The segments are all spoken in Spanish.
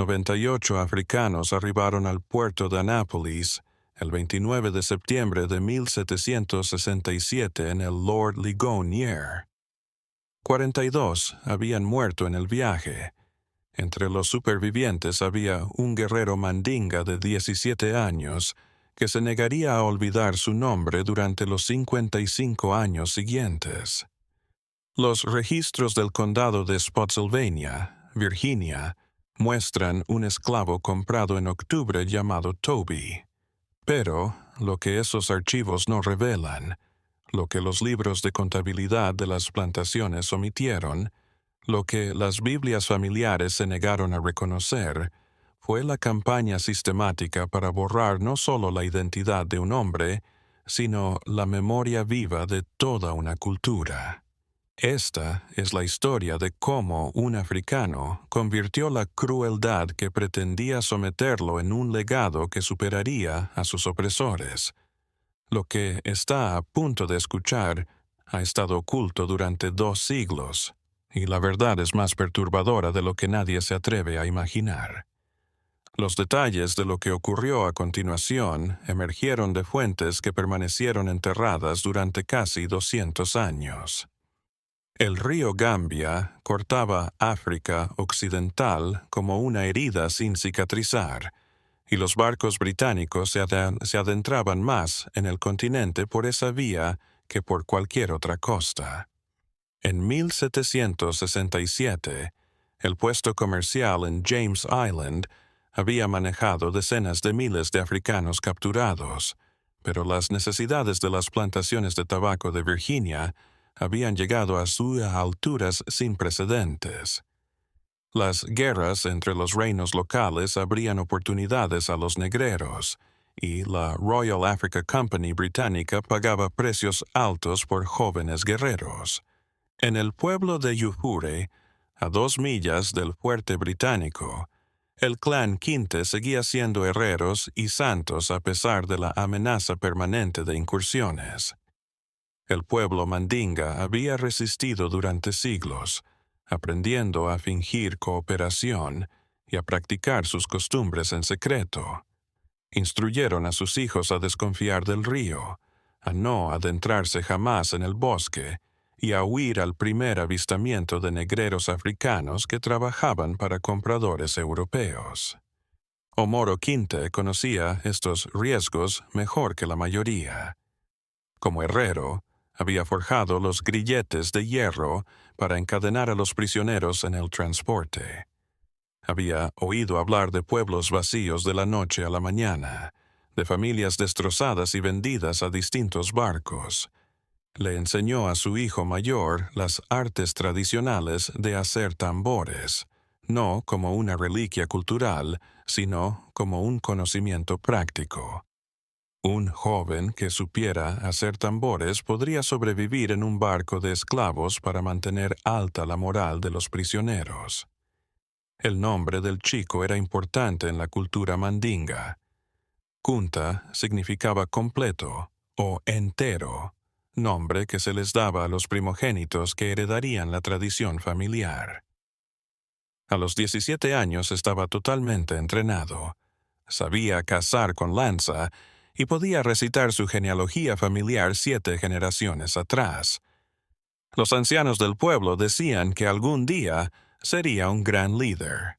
98 africanos arribaron al puerto de Annapolis el 29 de septiembre de 1767 en el Lord Ligonier. 42 habían muerto en el viaje. Entre los supervivientes había un guerrero mandinga de 17 años que se negaría a olvidar su nombre durante los 55 años siguientes. Los registros del condado de Spotsylvania, Virginia, muestran un esclavo comprado en octubre llamado Toby. Pero lo que esos archivos no revelan, lo que los libros de contabilidad de las plantaciones omitieron, lo que las Biblias familiares se negaron a reconocer, fue la campaña sistemática para borrar no solo la identidad de un hombre, sino la memoria viva de toda una cultura. Esta es la historia de cómo un africano convirtió la crueldad que pretendía someterlo en un legado que superaría a sus opresores. Lo que está a punto de escuchar ha estado oculto durante 2 siglos, y la verdad es más perturbadora de lo que nadie se atreve a imaginar. Los detalles de lo que ocurrió a continuación emergieron de fuentes que permanecieron enterradas durante casi 200 años. El río Gambia cortaba África Occidental como una herida sin cicatrizar, y los barcos británicos se adentraban más en el continente por esa vía que por cualquier otra costa. En 1767, el puesto comercial en James Island había manejado decenas de miles de africanos capturados, pero las necesidades de las plantaciones de tabaco de Virginia habían llegado a alturas sin precedentes. Las guerras entre los reinos locales abrían oportunidades a los negreros, y la Royal Africa Company británica pagaba precios altos por jóvenes guerreros. En el pueblo de Yujure, a 2 millas del fuerte británico, el clan Quinte seguía siendo herreros y santos a pesar de la amenaza permanente de incursiones. El pueblo mandinga había resistido durante siglos, aprendiendo a fingir cooperación y a practicar sus costumbres en secreto. Instruyeron a sus hijos a desconfiar del río, a no adentrarse jamás en el bosque y a huir al primer avistamiento de negreros africanos que trabajaban para compradores europeos. Omoro Quinte conocía estos riesgos mejor que la mayoría. Como herrero, había forjado los grilletes de hierro para encadenar a los prisioneros en el transporte. Había oído hablar de pueblos vacíos de la noche a la mañana, de familias destrozadas y vendidas a distintos barcos. Le enseñó a su hijo mayor las artes tradicionales de hacer tambores, no como una reliquia cultural, sino como un conocimiento práctico. Un joven que supiera hacer tambores podría sobrevivir en un barco de esclavos para mantener alta la moral de los prisioneros. El nombre del chico era importante en la cultura mandinga. Kunta significaba completo o entero, nombre que se les daba a los primogénitos que heredarían la tradición familiar. A los 17 años estaba totalmente entrenado. Sabía cazar con lanza y podía recitar su genealogía familiar 7 generaciones atrás. Los ancianos del pueblo decían que algún día sería un gran líder.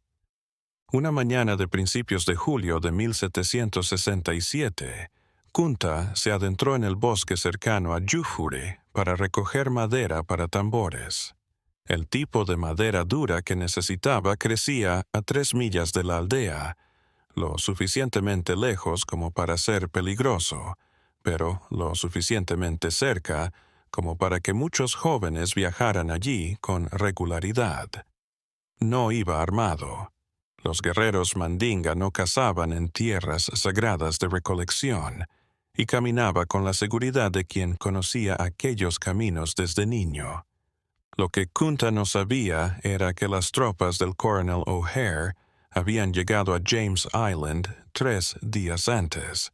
Una mañana de principios de julio de 1767, Kunta se adentró en el bosque cercano a Yujure para recoger madera para tambores. El tipo de madera dura que necesitaba crecía a 3 millas de la aldea, lo suficientemente lejos como para ser peligroso, pero lo suficientemente cerca como para que muchos jóvenes viajaran allí con regularidad. No iba armado. Los guerreros mandinga no cazaban en tierras sagradas de recolección, y caminaba con la seguridad de quien conocía aquellos caminos desde niño. Lo que Kunta no sabía era que las tropas del coronel O'Hare habían llegado a James Island 3 días antes,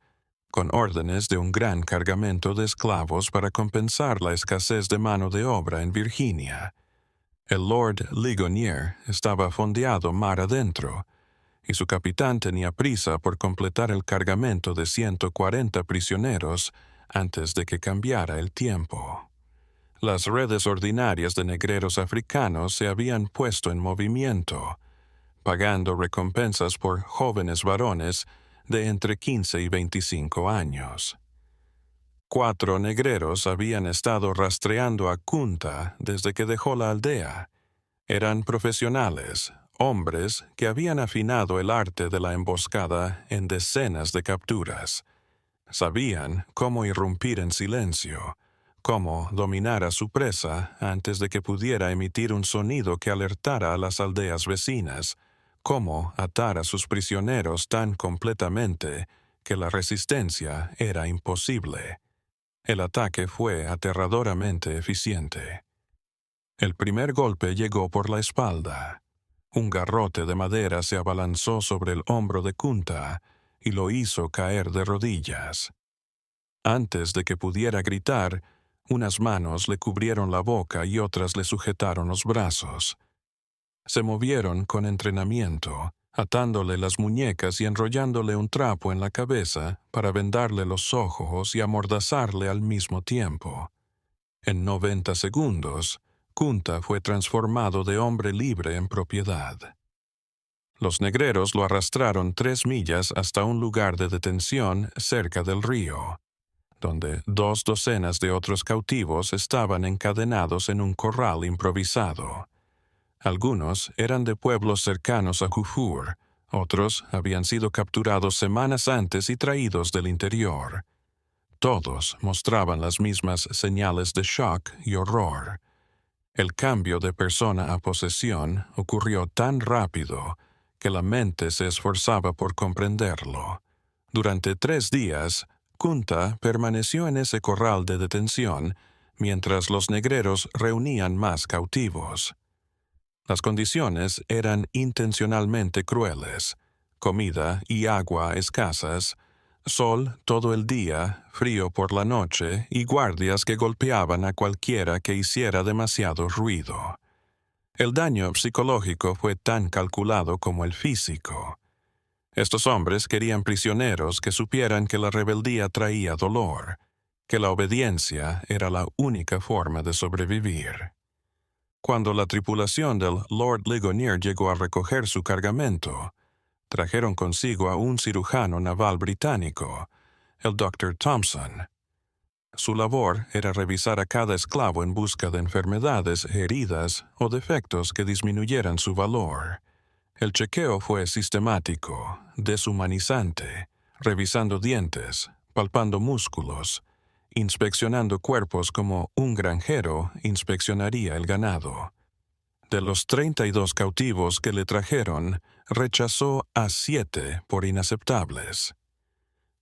con órdenes de un gran cargamento de esclavos para compensar la escasez de mano de obra en Virginia. El Lord Ligonier estaba fondeado mar adentro, y su capitán tenía prisa por completar el cargamento de 140 prisioneros antes de que cambiara el tiempo. Las redes ordinarias de negreros africanos se habían puesto en movimiento, pagando recompensas por jóvenes varones de entre 15 y 25 años. 4 negreros habían estado rastreando a Kunta desde que dejó la aldea. Eran profesionales, hombres que habían afinado el arte de la emboscada en decenas de capturas. Sabían cómo irrumpir en silencio, cómo dominar a su presa antes de que pudiera emitir un sonido que alertara a las aldeas vecinas, cómo atar a sus prisioneros tan completamente que la resistencia era imposible. El ataque fue aterradoramente eficiente. El primer golpe llegó por la espalda. Un garrote de madera se abalanzó sobre el hombro de Kunta y lo hizo caer de rodillas. Antes de que pudiera gritar, unas manos le cubrieron la boca y otras le sujetaron los brazos. Se movieron con entrenamiento, atándole las muñecas y enrollándole un trapo en la cabeza para vendarle los ojos y amordazarle al mismo tiempo. En 90 segundos, Kunta fue transformado de hombre libre en propiedad. Los negreros lo arrastraron 3 millas hasta un lugar de detención cerca del río, donde 2 docenas de otros cautivos estaban encadenados en un corral improvisado. Algunos eran de pueblos cercanos a Kufur, otros habían sido capturados semanas antes y traídos del interior. Todos mostraban las mismas señales de shock y horror. El cambio de persona a posesión ocurrió tan rápido que la mente se esforzaba por comprenderlo. Durante 3 días, Kunta permaneció en ese corral de detención mientras los negreros reunían más cautivos. Las condiciones eran intencionalmente crueles: comida y agua escasas, sol todo el día, frío por la noche y guardias que golpeaban a cualquiera que hiciera demasiado ruido. El daño psicológico fue tan calculado como el físico. Estos hombres querían prisioneros que supieran que la rebeldía traía dolor, que la obediencia era la única forma de sobrevivir. Cuando la tripulación del Lord Ligonier llegó a recoger su cargamento, trajeron consigo a un cirujano naval británico, el Dr. Thompson. Su labor era revisar a cada esclavo en busca de enfermedades, heridas o defectos que disminuyeran su valor. El chequeo fue sistemático, deshumanizante, revisando dientes, palpando músculos, inspeccionando cuerpos como un granjero inspeccionaría el ganado. De los 32 cautivos que le trajeron, rechazó a 7 por inaceptables.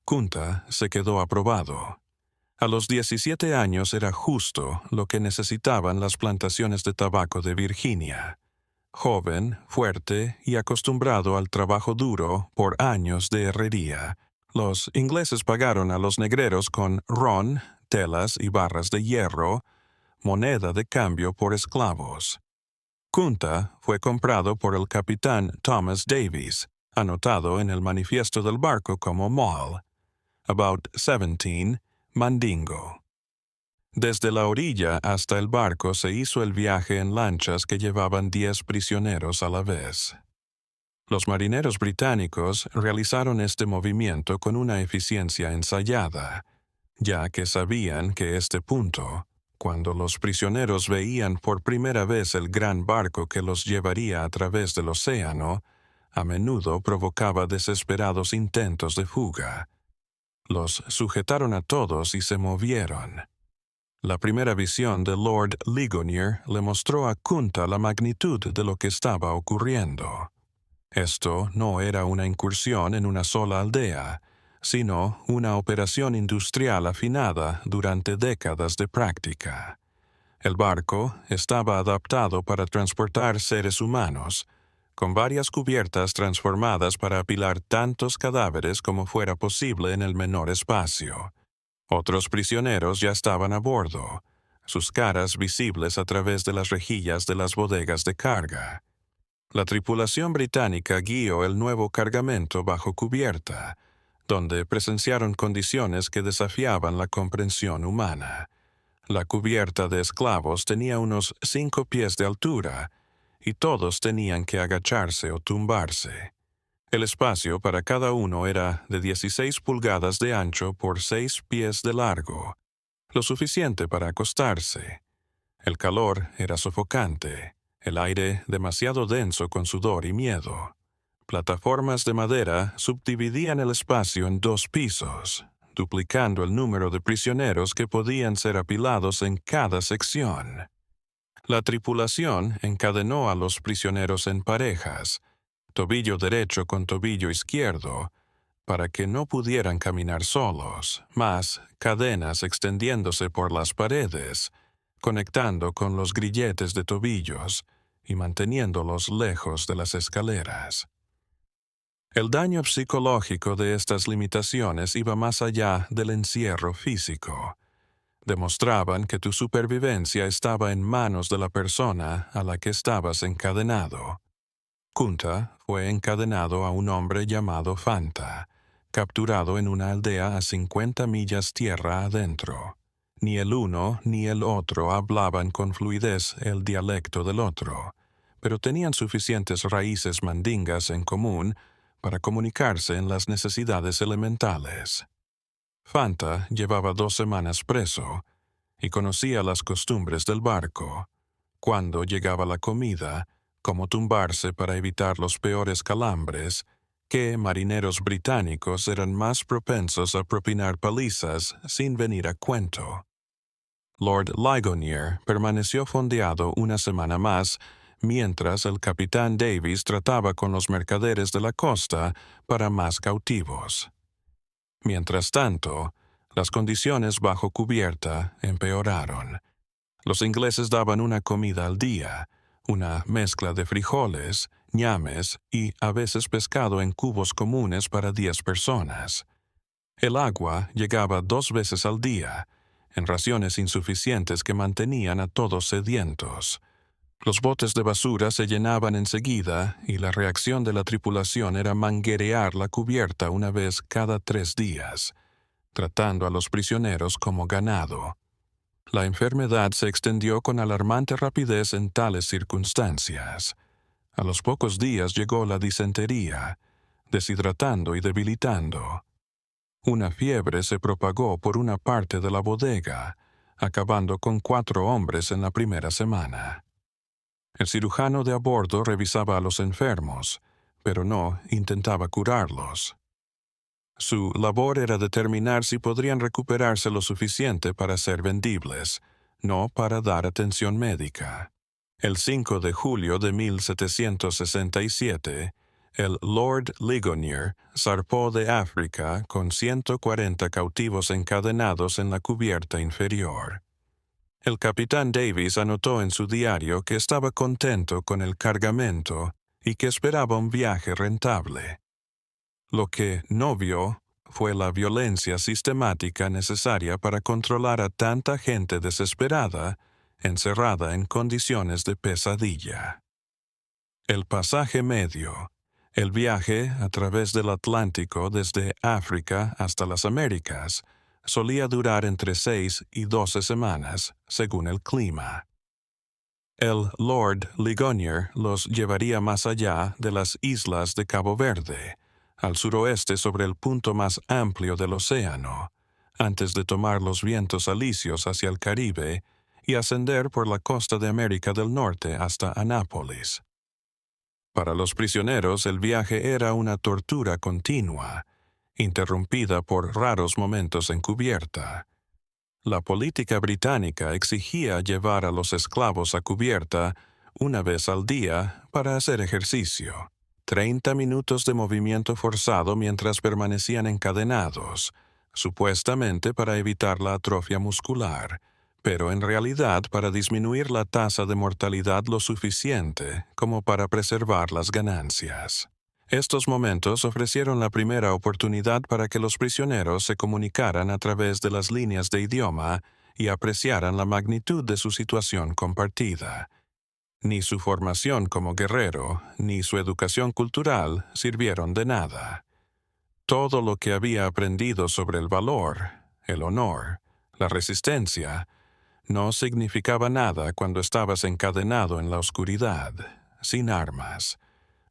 Kunta se quedó aprobado. A los 17 años era justo lo que necesitaban las plantaciones de tabaco de Virginia. Joven, fuerte y acostumbrado al trabajo duro por años de herrería, los ingleses pagaron a los negreros con ron, telas y barras de hierro, moneda de cambio por esclavos. Kunta fue comprado por el capitán Thomas Davies, anotado en el manifiesto del barco como Moll, about 17, Mandingo. Desde la orilla hasta el barco se hizo el viaje en lanchas que llevaban 10 prisioneros a la vez. Los marineros británicos realizaron este movimiento con una eficiencia ensayada, ya que sabían que este punto, cuando los prisioneros veían por primera vez el gran barco que los llevaría a través del océano, a menudo provocaba desesperados intentos de fuga. Los sujetaron a todos y se movieron. La primera visión de Lord Ligonier le mostró a Kunta la magnitud de lo que estaba ocurriendo. Esto no era una incursión en una sola aldea, sino una operación industrial afinada durante décadas de práctica. El barco estaba adaptado para transportar seres humanos, con varias cubiertas transformadas para apilar tantos cadáveres como fuera posible en el menor espacio. Otros prisioneros ya estaban a bordo, sus caras visibles a través de las rejillas de las bodegas de carga. La tripulación británica guió el nuevo cargamento bajo cubierta, donde presenciaron condiciones que desafiaban la comprensión humana. La cubierta de esclavos tenía unos 5 pies de altura, y todos tenían que agacharse o tumbarse. El espacio para cada uno era de 16 pulgadas de ancho por 6 pies de largo, lo suficiente para acostarse. El calor era sofocante, el aire demasiado denso con sudor y miedo. Plataformas de madera subdividían el espacio en 2 pisos, duplicando el número de prisioneros que podían ser apilados en cada sección. La tripulación encadenó a los prisioneros en parejas, tobillo derecho con tobillo izquierdo, para que no pudieran caminar solos, más cadenas extendiéndose por las paredes, conectando con los grilletes de tobillos y manteniéndolos lejos de las escaleras. El daño psicológico de estas limitaciones iba más allá del encierro físico. Demostraban que tu supervivencia estaba en manos de la persona a la que estabas encadenado. Kunta fue encadenado a un hombre llamado Fanta, capturado en una aldea a 50 millas tierra adentro. Ni el uno ni el otro hablaban con fluidez el dialecto del otro, pero tenían suficientes raíces mandingas en común para comunicarse en las necesidades elementales. Fanta llevaba 2 semanas preso y conocía las costumbres del barco. Cuando llegaba la comida, cómo tumbarse para evitar los peores calambres, que marineros británicos eran más propensos a propinar palizas sin venir a cuento. Lord Ligonier permaneció fondeado 1 semana más, mientras el capitán Davis trataba con los mercaderes de la costa para más cautivos. Mientras tanto, las condiciones bajo cubierta empeoraron. Los ingleses daban una comida al día, una mezcla de frijoles, ñames y a veces pescado en cubos comunes para 10 personas. El agua llegaba 2 veces al día, en raciones insuficientes que mantenían a todos sedientos. Los botes de basura se llenaban enseguida y la reacción de la tripulación era manguerear la cubierta una vez cada 3 días, tratando a los prisioneros como ganado. La enfermedad se extendió con alarmante rapidez en tales circunstancias. A los pocos días llegó la disentería, deshidratando y debilitando. Una fiebre se propagó por una parte de la bodega, acabando con 4 hombres en la primera semana. El cirujano de a bordo revisaba a los enfermos, pero no intentaba curarlos. Su labor era determinar si podrían recuperarse lo suficiente para ser vendibles, no para dar atención médica. El 5 de julio de 1767, el Lord Ligonier zarpó de África con 140 cautivos encadenados en la cubierta inferior. El capitán Davis anotó en su diario que estaba contento con el cargamento y que esperaba un viaje rentable. Lo que no vio fue la violencia sistemática necesaria para controlar a tanta gente desesperada, encerrada en condiciones de pesadilla. El pasaje medio, el viaje a través del Atlántico desde África hasta las Américas, solía durar entre 6 y 12 semanas, según el clima. El Lord Ligonier los llevaría más allá de las islas de Cabo Verde, al suroeste sobre el punto más amplio del océano, antes de tomar los vientos alisios hacia el Caribe y ascender por la costa de América del Norte hasta Anápolis. Para los prisioneros el viaje era una tortura continua, interrumpida por raros momentos en cubierta. La política británica exigía llevar a los esclavos a cubierta 1 vez al día para hacer ejercicio. 30 minutos de movimiento forzado mientras permanecían encadenados, supuestamente para evitar la atrofia muscular, pero en realidad para disminuir la tasa de mortalidad lo suficiente como para preservar las ganancias. Estos momentos ofrecieron la primera oportunidad para que los prisioneros se comunicaran a través de las líneas de idioma y apreciaran la magnitud de su situación compartida. Ni su formación como guerrero, ni su educación cultural sirvieron de nada. Todo lo que había aprendido sobre el valor, el honor, la resistencia, no significaba nada cuando estabas encadenado en la oscuridad, sin armas,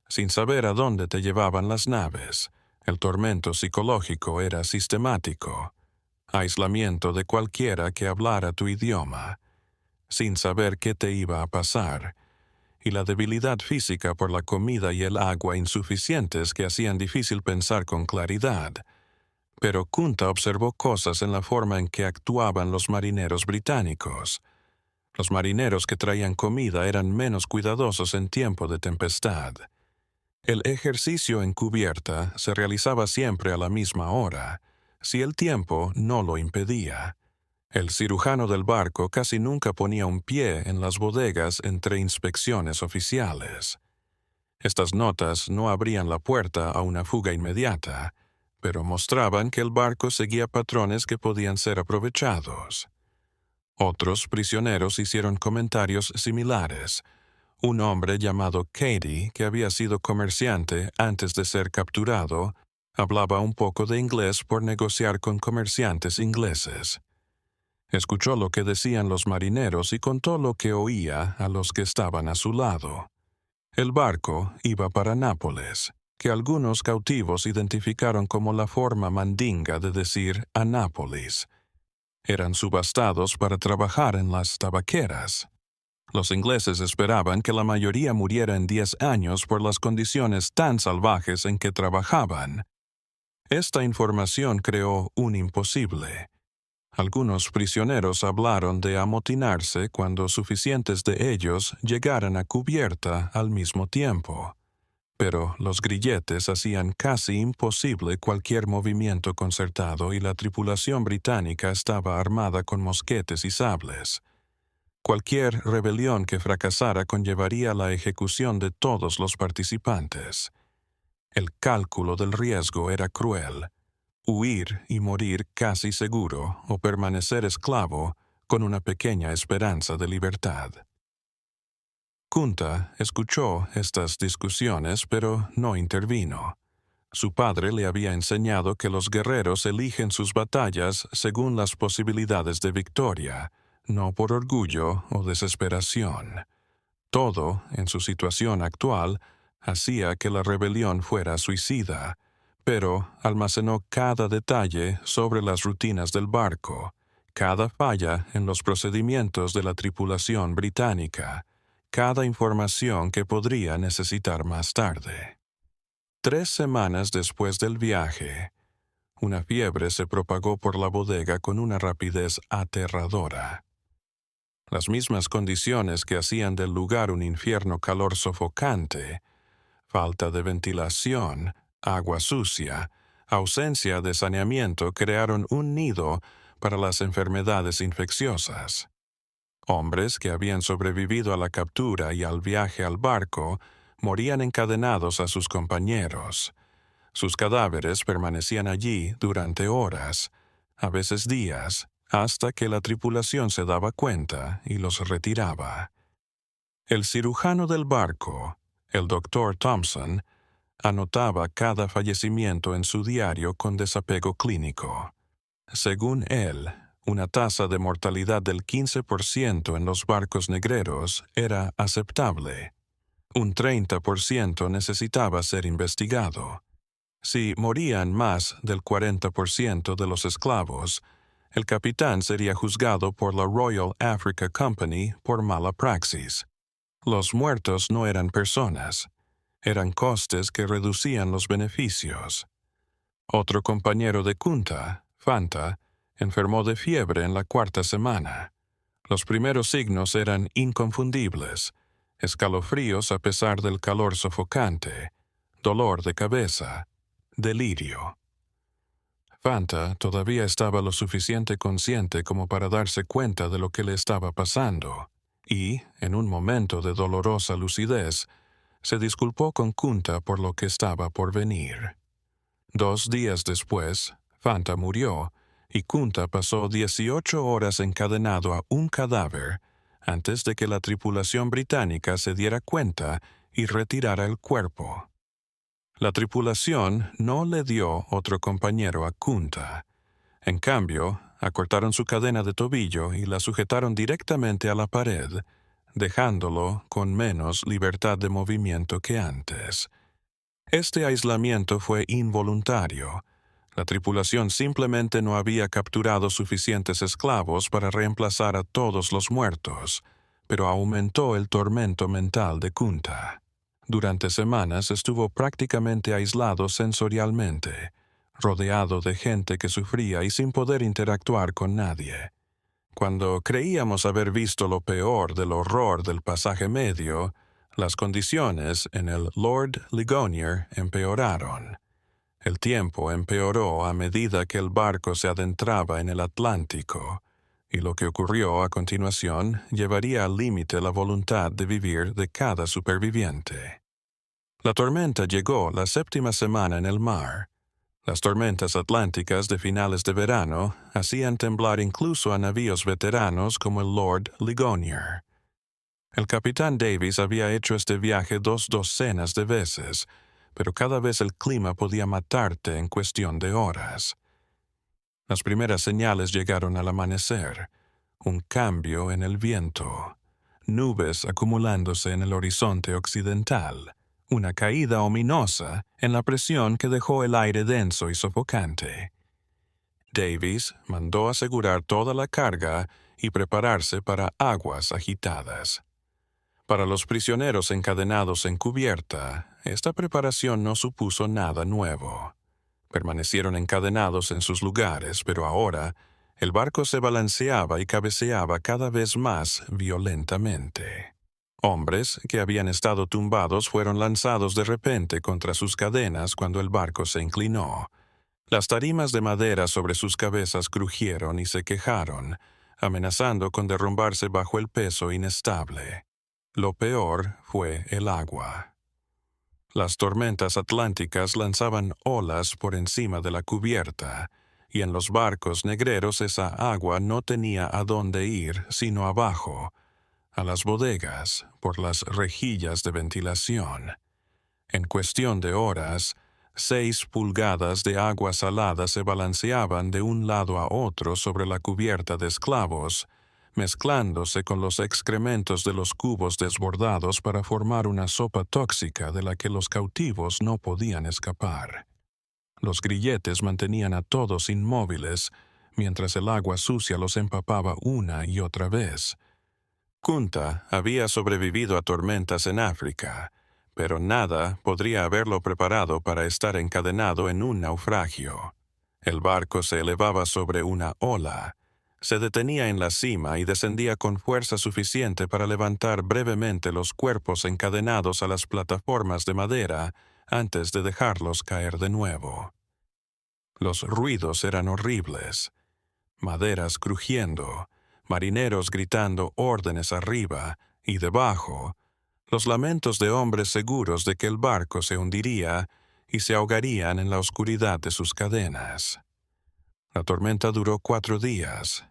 sin saber a dónde te llevaban las naves. El tormento psicológico era sistemático. Aislamiento de cualquiera que hablara tu idioma, sin saber qué te iba a pasar, y la debilidad física por la comida y el agua insuficientes que hacían difícil pensar con claridad. Pero Kunta observó cosas en la forma en que actuaban los marineros británicos. Los marineros que traían comida eran menos cuidadosos en tiempo de tempestad. El ejercicio en cubierta se realizaba siempre a la misma hora, si el tiempo no lo impedía. El cirujano del barco casi nunca ponía un pie en las bodegas entre inspecciones oficiales. Estas notas no abrían la puerta a una fuga inmediata, pero mostraban que el barco seguía patrones que podían ser aprovechados. Otros prisioneros hicieron comentarios similares. Un hombre llamado Katie, que había sido comerciante antes de ser capturado, hablaba un poco de inglés por negociar con comerciantes ingleses. Escuchó lo que decían los marineros y contó lo que oía a los que estaban a su lado. El barco iba para Nápoles, que algunos cautivos identificaron como la forma mandinga de decir Anápolis. Eran subastados para trabajar en las tabaqueras. Los ingleses esperaban que la mayoría muriera en 10 años por las condiciones tan salvajes en que trabajaban. Esta información creó un imposible. Algunos prisioneros hablaron de amotinarse cuando suficientes de ellos llegaran a cubierta al mismo tiempo. Pero los grilletes hacían casi imposible cualquier movimiento concertado y la tripulación británica estaba armada con mosquetes y sables. Cualquier rebelión que fracasara conllevaría la ejecución de todos los participantes. El cálculo del riesgo era cruel. Huir y morir casi seguro o permanecer esclavo con una pequeña esperanza de libertad. Kunta escuchó estas discusiones, pero no intervino. Su padre le había enseñado que los guerreros eligen sus batallas según las posibilidades de victoria, no por orgullo o desesperación. Todo, en su situación actual, hacía que la rebelión fuera suicida, pero almacenó cada detalle sobre las rutinas del barco, cada falla en los procedimientos de la tripulación británica, cada información que podría necesitar más tarde. 3 semanas después del viaje, una fiebre se propagó por la bodega con una rapidez aterradora. Las mismas condiciones que hacían del lugar un infierno calor sofocante, falta de ventilación, agua sucia, ausencia de saneamiento crearon un nido para las enfermedades infecciosas. Hombres que habían sobrevivido a la captura y al viaje al barco morían encadenados a sus compañeros. Sus cadáveres permanecían allí durante horas, a veces días, hasta que la tripulación se daba cuenta y los retiraba. El cirujano del barco, el doctor Thompson, anotaba cada fallecimiento en su diario con desapego clínico. Según él, una tasa de mortalidad del 15% en los barcos negreros era aceptable. Un 30% necesitaba ser investigado. Si morían más del 40% de los esclavos, el capitán sería juzgado por la Royal Africa Company por mala praxis. Los muertos no eran personas, eran costes que reducían los beneficios. Otro compañero de Kunta, Fanta, enfermó de fiebre en la 4ª semana. Los primeros signos eran inconfundibles: escalofríos a pesar del calor sofocante, dolor de cabeza, delirio. Fanta todavía estaba lo suficiente consciente como para darse cuenta de lo que le estaba pasando, y, en un momento de dolorosa lucidez, se disculpó con Kunta por lo que estaba por venir. 2 días después, Fanta murió, y Kunta pasó 18 horas encadenado a un cadáver, antes de que la tripulación británica se diera cuenta y retirara el cuerpo. La tripulación no le dio otro compañero a Kunta. En cambio, acortaron su cadena de tobillo y la sujetaron directamente a la pared, dejándolo con menos libertad de movimiento que antes. Este aislamiento fue involuntario. La tripulación simplemente no había capturado suficientes esclavos para reemplazar a todos los muertos, pero aumentó el tormento mental de Kunta. Durante semanas estuvo prácticamente aislado sensorialmente, rodeado de gente que sufría y sin poder interactuar con nadie. Cuando creíamos haber visto lo peor del horror del pasaje medio, las condiciones en el Lord Ligonier empeoraron. El tiempo empeoró a medida que el barco se adentraba en el Atlántico, y lo que ocurrió a continuación llevaría al límite la voluntad de vivir de cada superviviente. La tormenta llegó la 7ª semana en el mar. Las tormentas atlánticas de finales de verano hacían temblar incluso a navíos veteranos como el Lord Ligonier. El capitán Davis había hecho este viaje 2 docenas de veces, pero cada vez el clima podía matarte en cuestión de horas. Las primeras señales llegaron al amanecer. Un cambio en el viento. Nubes acumulándose en el horizonte occidental. Una caída ominosa en la presión que dejó el aire denso y sofocante. Davis mandó asegurar toda la carga y prepararse para aguas agitadas. Para los prisioneros encadenados en cubierta, esta preparación no supuso nada nuevo. Permanecieron encadenados en sus lugares, pero ahora el barco se balanceaba y cabeceaba cada vez más violentamente. Hombres que habían estado tumbados fueron lanzados de repente contra sus cadenas cuando el barco se inclinó. Las tarimas de madera sobre sus cabezas crujieron y se quejaron, amenazando con derrumbarse bajo el peso inestable. Lo peor fue el agua. Las tormentas atlánticas lanzaban olas por encima de la cubierta, y en los barcos negreros esa agua no tenía a dónde ir sino abajo, a las bodegas, por las rejillas de ventilación. En cuestión de horas, 6 pulgadas de agua salada se balanceaban de un lado a otro sobre la cubierta de esclavos, mezclándose con los excrementos de los cubos desbordados para formar una sopa tóxica de la que los cautivos no podían escapar. Los grilletes mantenían a todos inmóviles, mientras el agua sucia los empapaba una y otra vez. Kunta había sobrevivido a tormentas en África, pero nada podría haberlo preparado para estar encadenado en un naufragio. El barco se elevaba sobre una ola, se detenía en la cima y descendía con fuerza suficiente para levantar brevemente los cuerpos encadenados a las plataformas de madera antes de dejarlos caer de nuevo. Los ruidos eran horribles. Maderas crujiendo, marineros gritando órdenes arriba y debajo, los lamentos de hombres seguros de que el barco se hundiría y se ahogarían en la oscuridad de sus cadenas. La tormenta duró 4 días.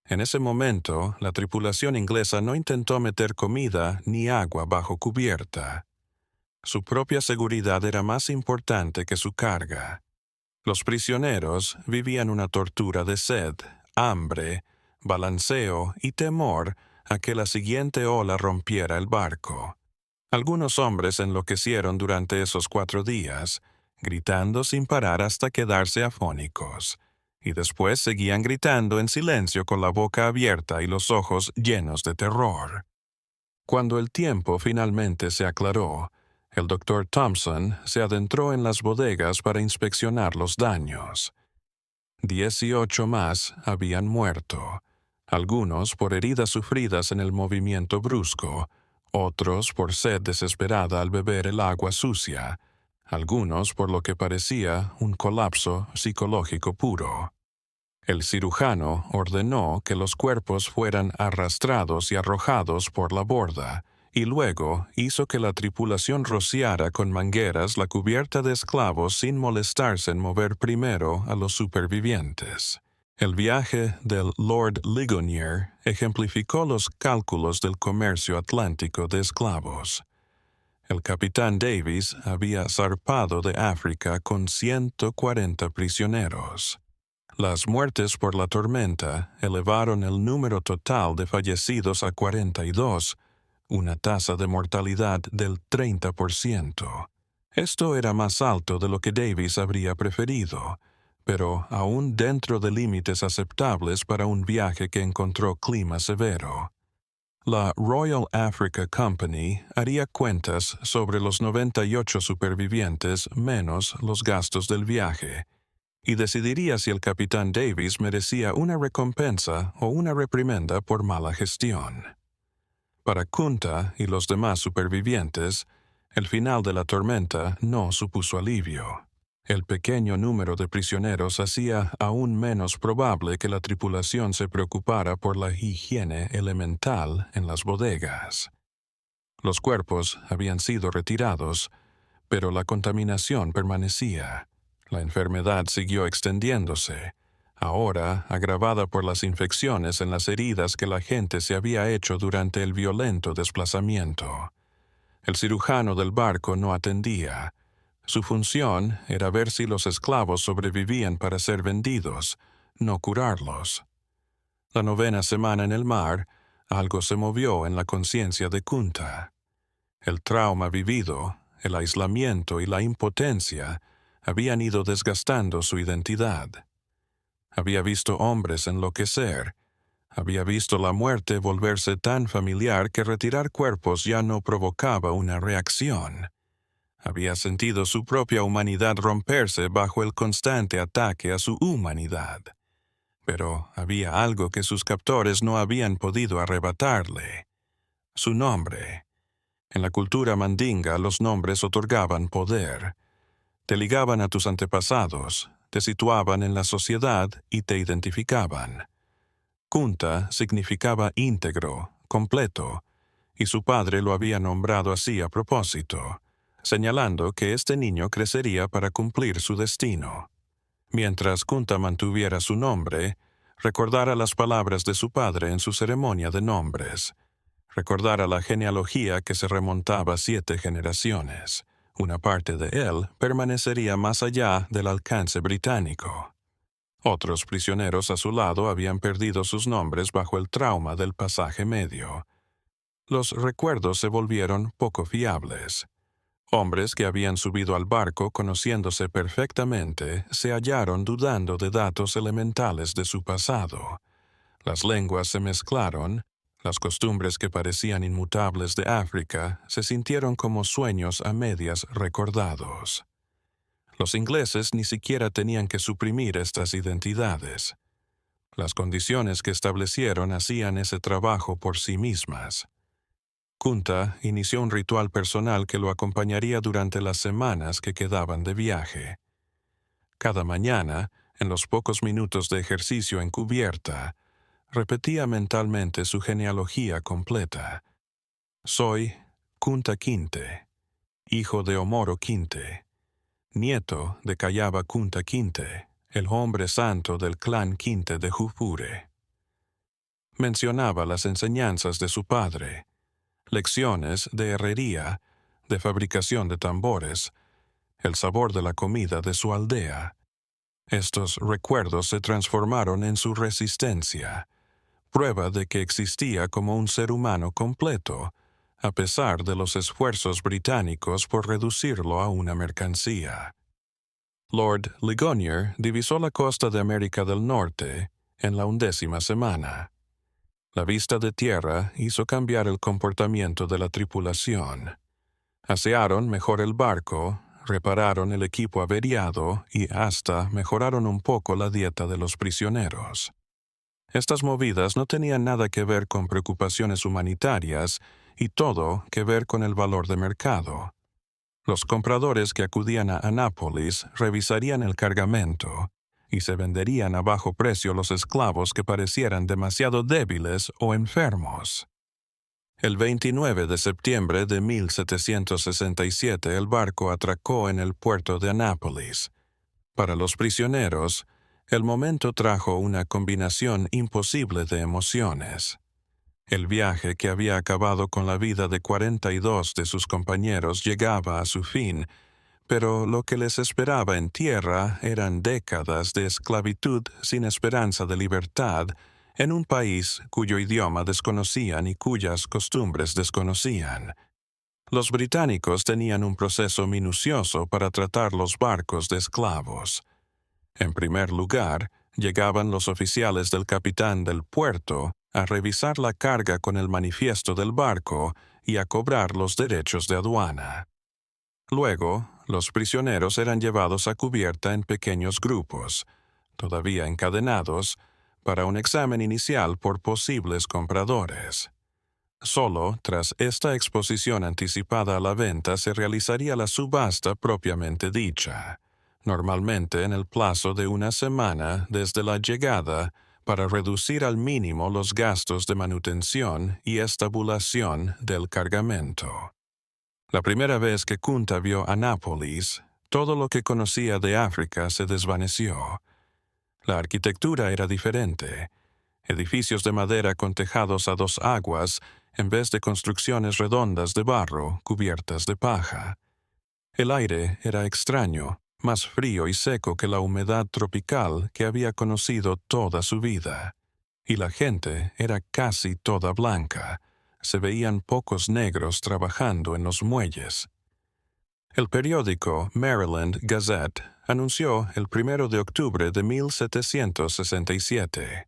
En ese momento, la tripulación inglesa no intentó meter comida ni agua bajo cubierta. Su propia seguridad era más importante que su carga. Los prisioneros vivían una tortura de sed, hambre, balanceo y temor a que la siguiente ola rompiera el barco. Algunos hombres enloquecieron durante esos 4 días, gritando sin parar hasta quedarse afónicos, y después seguían gritando en silencio con la boca abierta y los ojos llenos de terror. Cuando el tiempo finalmente se aclaró, el Dr. Thompson se adentró en las bodegas para inspeccionar los daños. 18 más habían muerto, algunos por heridas sufridas en el movimiento brusco, otros por sed desesperada al beber el agua sucia, algunos por lo que parecía un colapso psicológico puro. El cirujano ordenó que los cuerpos fueran arrastrados y arrojados por la borda, y luego hizo que la tripulación rociara con mangueras la cubierta de esclavos sin molestarse en mover primero a los supervivientes. El viaje del Lord Ligonier ejemplificó los cálculos del comercio atlántico de esclavos. El capitán Davis había zarpado de África con 140 prisioneros. Las muertes por la tormenta elevaron el número total de fallecidos a 42, una tasa de mortalidad del 30%. Esto era más alto de lo que Davis habría preferido, pero aún dentro de límites aceptables para un viaje que encontró clima severo. La Royal Africa Company haría cuentas sobre los 98 supervivientes menos los gastos del viaje, y decidiría si el capitán Davis merecía una recompensa o una reprimenda por mala gestión. Para Kunta y los demás supervivientes, el final de la tormenta no supuso alivio. El pequeño número de prisioneros hacía aún menos probable que la tripulación se preocupara por la higiene elemental en las bodegas. Los cuerpos habían sido retirados, pero la contaminación permanecía. La enfermedad siguió extendiéndose, ahora agravada por las infecciones en las heridas que la gente se había hecho durante el violento desplazamiento. El cirujano del barco no atendía. Su función era ver si los esclavos sobrevivían para ser vendidos, no curarlos. La 9ª semana en el mar, algo se movió en la conciencia de Kunta. El trauma vivido, el aislamiento y la impotencia habían ido desgastando su identidad. Había visto hombres enloquecer. Había visto la muerte volverse tan familiar que retirar cuerpos ya no provocaba una reacción. Había sentido su propia humanidad romperse bajo el constante ataque a su humanidad. Pero había algo que sus captores no habían podido arrebatarle: su nombre. En la cultura mandinga los nombres otorgaban poder. Te ligaban a tus antepasados, te situaban en la sociedad y te identificaban. Kunta significaba íntegro, completo, y su padre lo había nombrado así a propósito, señalando que este niño crecería para cumplir su destino. Mientras Kunta mantuviera su nombre, recordara las palabras de su padre en su ceremonia de nombres, recordara la genealogía que se remontaba 7 generaciones. Una parte de él permanecería más allá del alcance británico. Otros prisioneros a su lado habían perdido sus nombres bajo el trauma del pasaje medio. Los recuerdos se volvieron poco fiables. Hombres que habían subido al barco conociéndose perfectamente se hallaron dudando de datos elementales de su pasado. Las lenguas se mezclaron, las costumbres que parecían inmutables de África se sintieron como sueños a medias recordados. Los ingleses ni siquiera tenían que suprimir estas identidades. Las condiciones que establecieron hacían ese trabajo por sí mismas. Kunta inició un ritual personal que lo acompañaría durante las semanas que quedaban de viaje. Cada mañana, en los pocos minutos de ejercicio en cubierta, repetía mentalmente su genealogía completa. Soy Kunta Kinte, hijo de Omoro Kinte, nieto de Kayaba Kunta Kinte, el hombre santo del clan Kinte de Jufure. Mencionaba las enseñanzas de su padre, lecciones de herrería, de fabricación de tambores, el sabor de la comida de su aldea. Estos recuerdos se transformaron en su resistencia, prueba de que existía como un ser humano completo, a pesar de los esfuerzos británicos por reducirlo a una mercancía. Lord Ligonier divisó la costa de América del Norte en la 11ª semana. La vista de tierra hizo cambiar el comportamiento de la tripulación. Asearon mejor el barco, repararon el equipo averiado y hasta mejoraron un poco la dieta de los prisioneros. Estas movidas no tenían nada que ver con preocupaciones humanitarias y todo que ver con el valor de mercado. Los compradores que acudían a Anápolis revisarían el cargamento y se venderían a bajo precio los esclavos que parecieran demasiado débiles o enfermos. El 29 de septiembre de 1767 el barco atracó en el puerto de Anápolis. Para los prisioneros, El momento trajo una combinación imposible de emociones. El viaje que había acabado con la vida de 42 de sus compañeros llegaba a su fin, pero lo que les esperaba en tierra eran décadas de esclavitud sin esperanza de libertad en un país cuyo idioma desconocían y cuyas costumbres desconocían. Los británicos tenían un proceso minucioso para tratar los barcos de esclavos. En primer lugar, llegaban los oficiales del capitán del puerto a revisar la carga con el manifiesto del barco y a cobrar los derechos de aduana. Luego, los prisioneros eran llevados a cubierta en pequeños grupos, todavía encadenados, para un examen inicial por posibles compradores. Solo tras esta exposición anticipada a la venta se realizaría la subasta propiamente dicha, normalmente en el plazo de una semana desde la llegada, para reducir al mínimo los gastos de manutención y estabulación del cargamento. La primera vez que Kunta vio Anápolis, todo lo que conocía de África se desvaneció. La arquitectura era diferente. Edificios de madera con tejados a dos aguas, en vez de construcciones redondas de barro cubiertas de paja. El aire era extraño, más frío y seco que la humedad tropical que había conocido toda su vida. Y la gente era casi toda blanca. Se veían pocos negros trabajando en los muelles. El periódico Maryland Gazette anunció el 1 de octubre de 1767.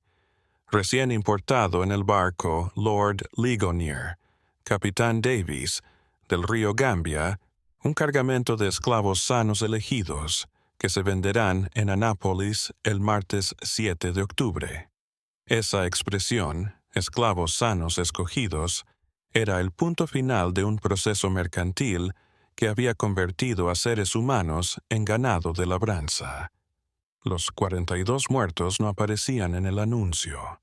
Recién importado en el barco Lord Ligonier, Capitán Davis, del río Gambia, un cargamento de esclavos sanos elegidos, que se venderán en Anápolis el martes 7 de octubre. Esa expresión, esclavos sanos escogidos, era el punto final de un proceso mercantil que había convertido a seres humanos en ganado de labranza. Los 42 muertos no aparecían en el anuncio.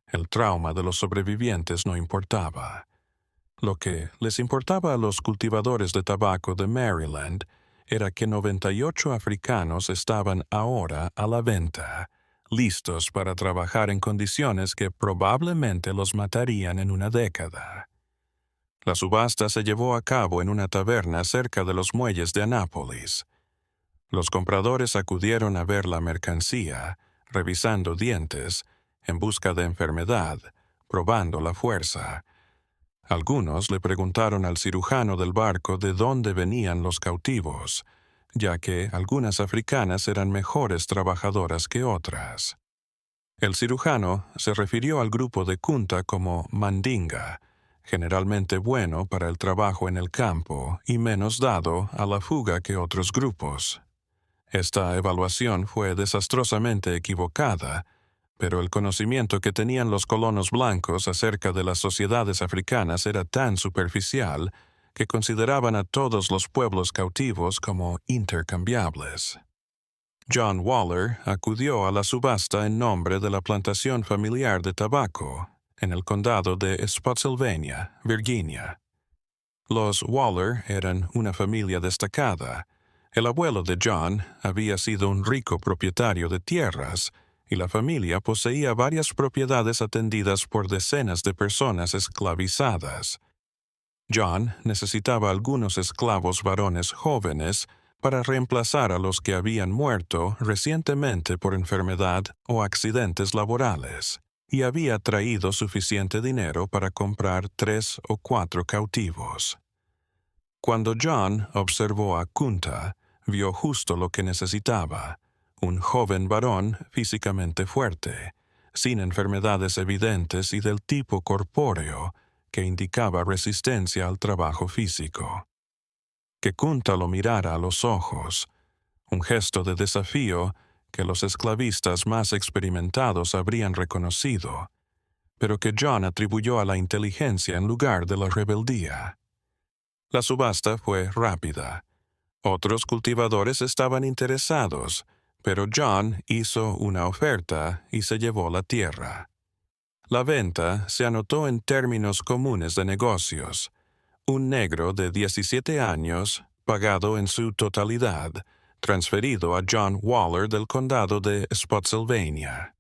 El trauma de los sobrevivientes no importaba. Lo que les importaba a los cultivadores de tabaco de Maryland era que 98 africanos estaban ahora a la venta, listos para trabajar en condiciones que probablemente los matarían en una década. La subasta se llevó a cabo en una taberna cerca de los muelles de Anápolis. Los compradores acudieron a ver la mercancía, revisando dientes, en busca de enfermedad, probando la fuerza. Algunos le preguntaron al cirujano del barco de dónde venían los cautivos, ya que algunas africanas eran mejores trabajadoras que otras. El cirujano se refirió al grupo de Kunta como mandinga, generalmente bueno para el trabajo en el campo y menos dado a la fuga que otros grupos. Esta evaluación fue desastrosamente equivocada, pero el conocimiento que tenían los colonos blancos acerca de las sociedades africanas era tan superficial que consideraban a todos los pueblos cautivos como intercambiables. John Waller acudió a la subasta en nombre de la plantación familiar de tabaco en el condado de Spotsylvania, Virginia. Los Waller eran una familia destacada. El abuelo de John había sido un rico propietario de tierras, y la familia poseía varias propiedades atendidas por decenas de personas esclavizadas. John necesitaba algunos esclavos varones jóvenes para reemplazar a los que habían muerto recientemente por enfermedad o accidentes laborales, y había traído suficiente dinero para comprar 3 o 4 cautivos. Cuando John observó a Kunta, vio justo lo que necesitaba: un joven varón físicamente fuerte, sin enfermedades evidentes y del tipo corpóreo, que indicaba resistencia al trabajo físico. Que Kunta lo mirara a los ojos, un gesto de desafío que los esclavistas más experimentados habrían reconocido, pero que John atribuyó a la inteligencia en lugar de la rebeldía. La subasta fue rápida. Otros cultivadores estaban interesados, pero John hizo una oferta y se llevó la tierra. La venta se anotó en términos comunes de negocios. Un negro de 17 años, pagado en su totalidad, transferido a John Waller del condado de Spotsylvania.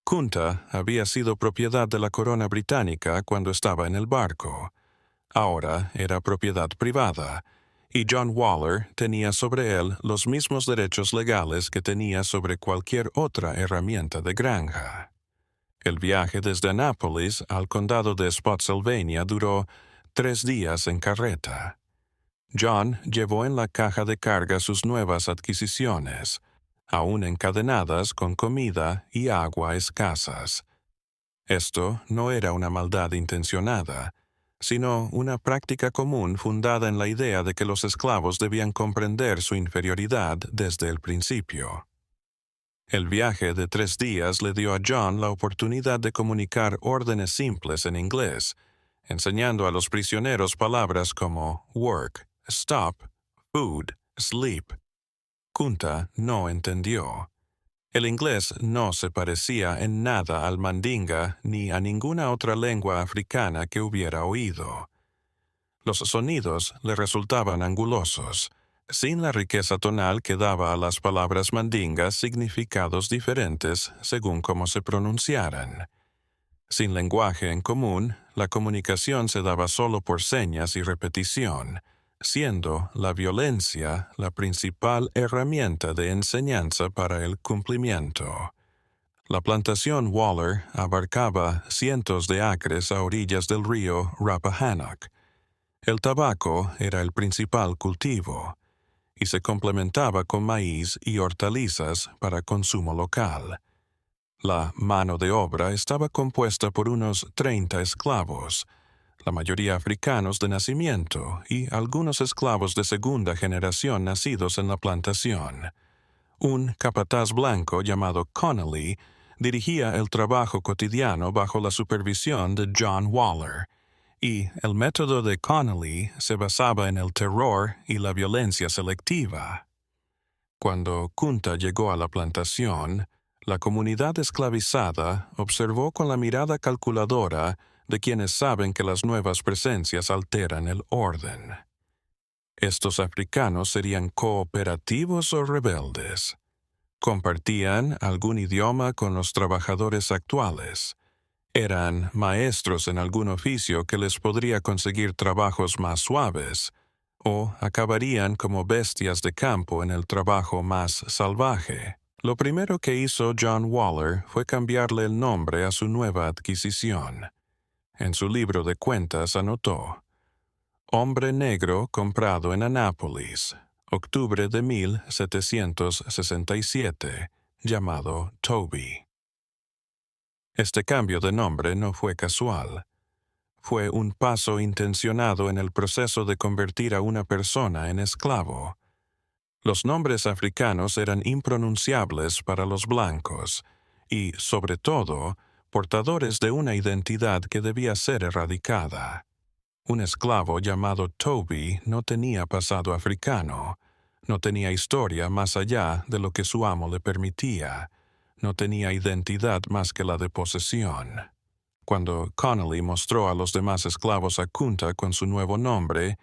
Kunta había sido propiedad de la corona británica cuando estaba en el barco. Ahora era propiedad privada, y John Waller tenía sobre él los mismos derechos legales que tenía sobre cualquier otra herramienta de granja. El viaje desde Annapolis al condado de Spotsylvania duró 3 días en carreta. John llevó en la caja de carga sus nuevas adquisiciones, aún encadenadas con comida y agua escasas. Esto no era una maldad intencionada, sino una práctica común fundada en la idea de que los esclavos debían comprender su inferioridad desde el principio. El viaje de 3 días le dio a John la oportunidad de comunicar órdenes simples en inglés, enseñando a los prisioneros palabras como work, stop, food, sleep. Kunta no entendió. El inglés no se parecía en nada al mandinga ni a ninguna otra lengua africana que hubiera oído. Los sonidos le resultaban angulosos, sin la riqueza tonal que daba a las palabras mandingas significados diferentes según cómo se pronunciaran. Sin lenguaje en común, la comunicación se daba solo por señas y repetición, siendo la violencia la principal herramienta de enseñanza para el cumplimiento. La plantación Waller abarcaba cientos de acres a orillas del río Rappahannock. El tabaco era el principal cultivo, y se complementaba con maíz y hortalizas para consumo local. La mano de obra estaba compuesta por unos 30 esclavos, la mayoría africanos de nacimiento y algunos esclavos de segunda generación nacidos en la plantación. Un capataz blanco llamado Connolly dirigía el trabajo cotidiano bajo la supervisión de John Waller, y el método de Connolly se basaba en el terror y la violencia selectiva. Cuando Kunta llegó a la plantación, la comunidad esclavizada observó con la mirada calculadora de quienes saben que las nuevas presencias alteran el orden. ¿Estos africanos serían cooperativos o rebeldes? ¿Compartían algún idioma con los trabajadores actuales? ¿Eran maestros en algún oficio que les podría conseguir trabajos más suaves? ¿O acabarían como bestias de campo en el trabajo más salvaje? Lo primero que hizo John Waller fue cambiarle el nombre a su nueva adquisición. En su libro de cuentas anotó: Hombre negro comprado en Annapolis, octubre de 1767, llamado Toby. Este cambio de nombre no fue casual. Fue un paso intencionado en el proceso de convertir a una persona en esclavo. Los nombres africanos eran impronunciables para los blancos y, sobre todo, portadores de una identidad que debía ser erradicada. Un esclavo llamado Toby no tenía pasado africano, no tenía historia más allá de lo que su amo le permitía, no tenía identidad más que la de posesión. Cuando Connolly mostró a los demás esclavos a Kunta con su nuevo nombre,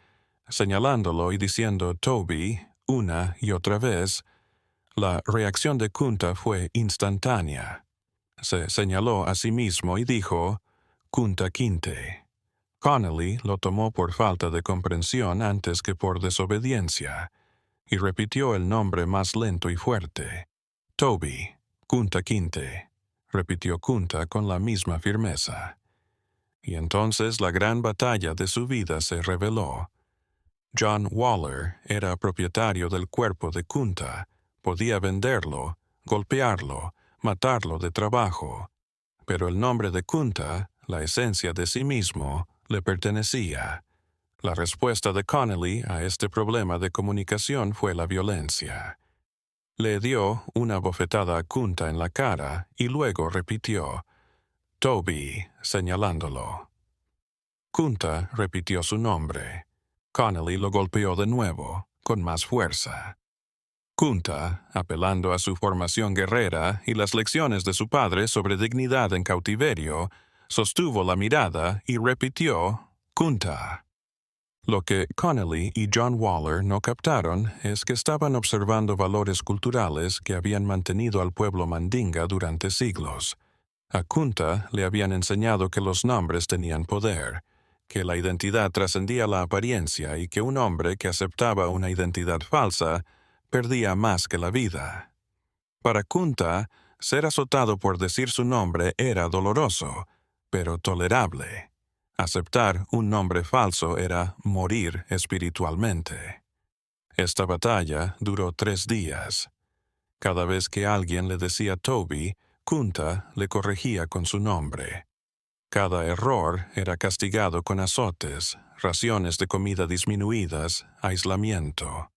señalándolo y diciendo Toby una y otra vez, la reacción de Kunta fue instantánea. Se señaló a sí mismo y dijo Kunta Kinte. Connolly lo tomó por falta de comprensión antes que por desobediencia, y repitió el nombre más lento y fuerte. Toby, Kunta Kinte, repitió Kunta con la misma firmeza. Y entonces la gran batalla de su vida se reveló. John Waller era propietario del cuerpo de Kunta, podía venderlo, golpearlo, matarlo de trabajo, pero el nombre de Kunta, la esencia de sí mismo, le pertenecía. La respuesta de Connolly a este problema de comunicación fue la violencia. Le dio una bofetada a Kunta en la cara y luego repitió Toby, señalándolo. Kunta repitió su nombre. Connolly lo golpeó de nuevo, con más fuerza. Kunta, apelando a su formación guerrera y las lecciones de su padre sobre dignidad en cautiverio, sostuvo la mirada y repitió Kunta. Lo que Connolly y John Waller no captaron es que estaban observando valores culturales que habían mantenido al pueblo mandinga durante siglos. A Kunta le habían enseñado que los nombres tenían poder, que la identidad trascendía la apariencia y que un hombre que aceptaba una identidad falsa perdía más que la vida. Para Kunta, ser azotado por decir su nombre era doloroso, pero tolerable. Aceptar un nombre falso era morir espiritualmente. Esta batalla duró 3 días. Cada vez que alguien le decía Toby, Kunta le corregía con su nombre. Cada error era castigado con azotes, raciones de comida disminuidas, aislamiento.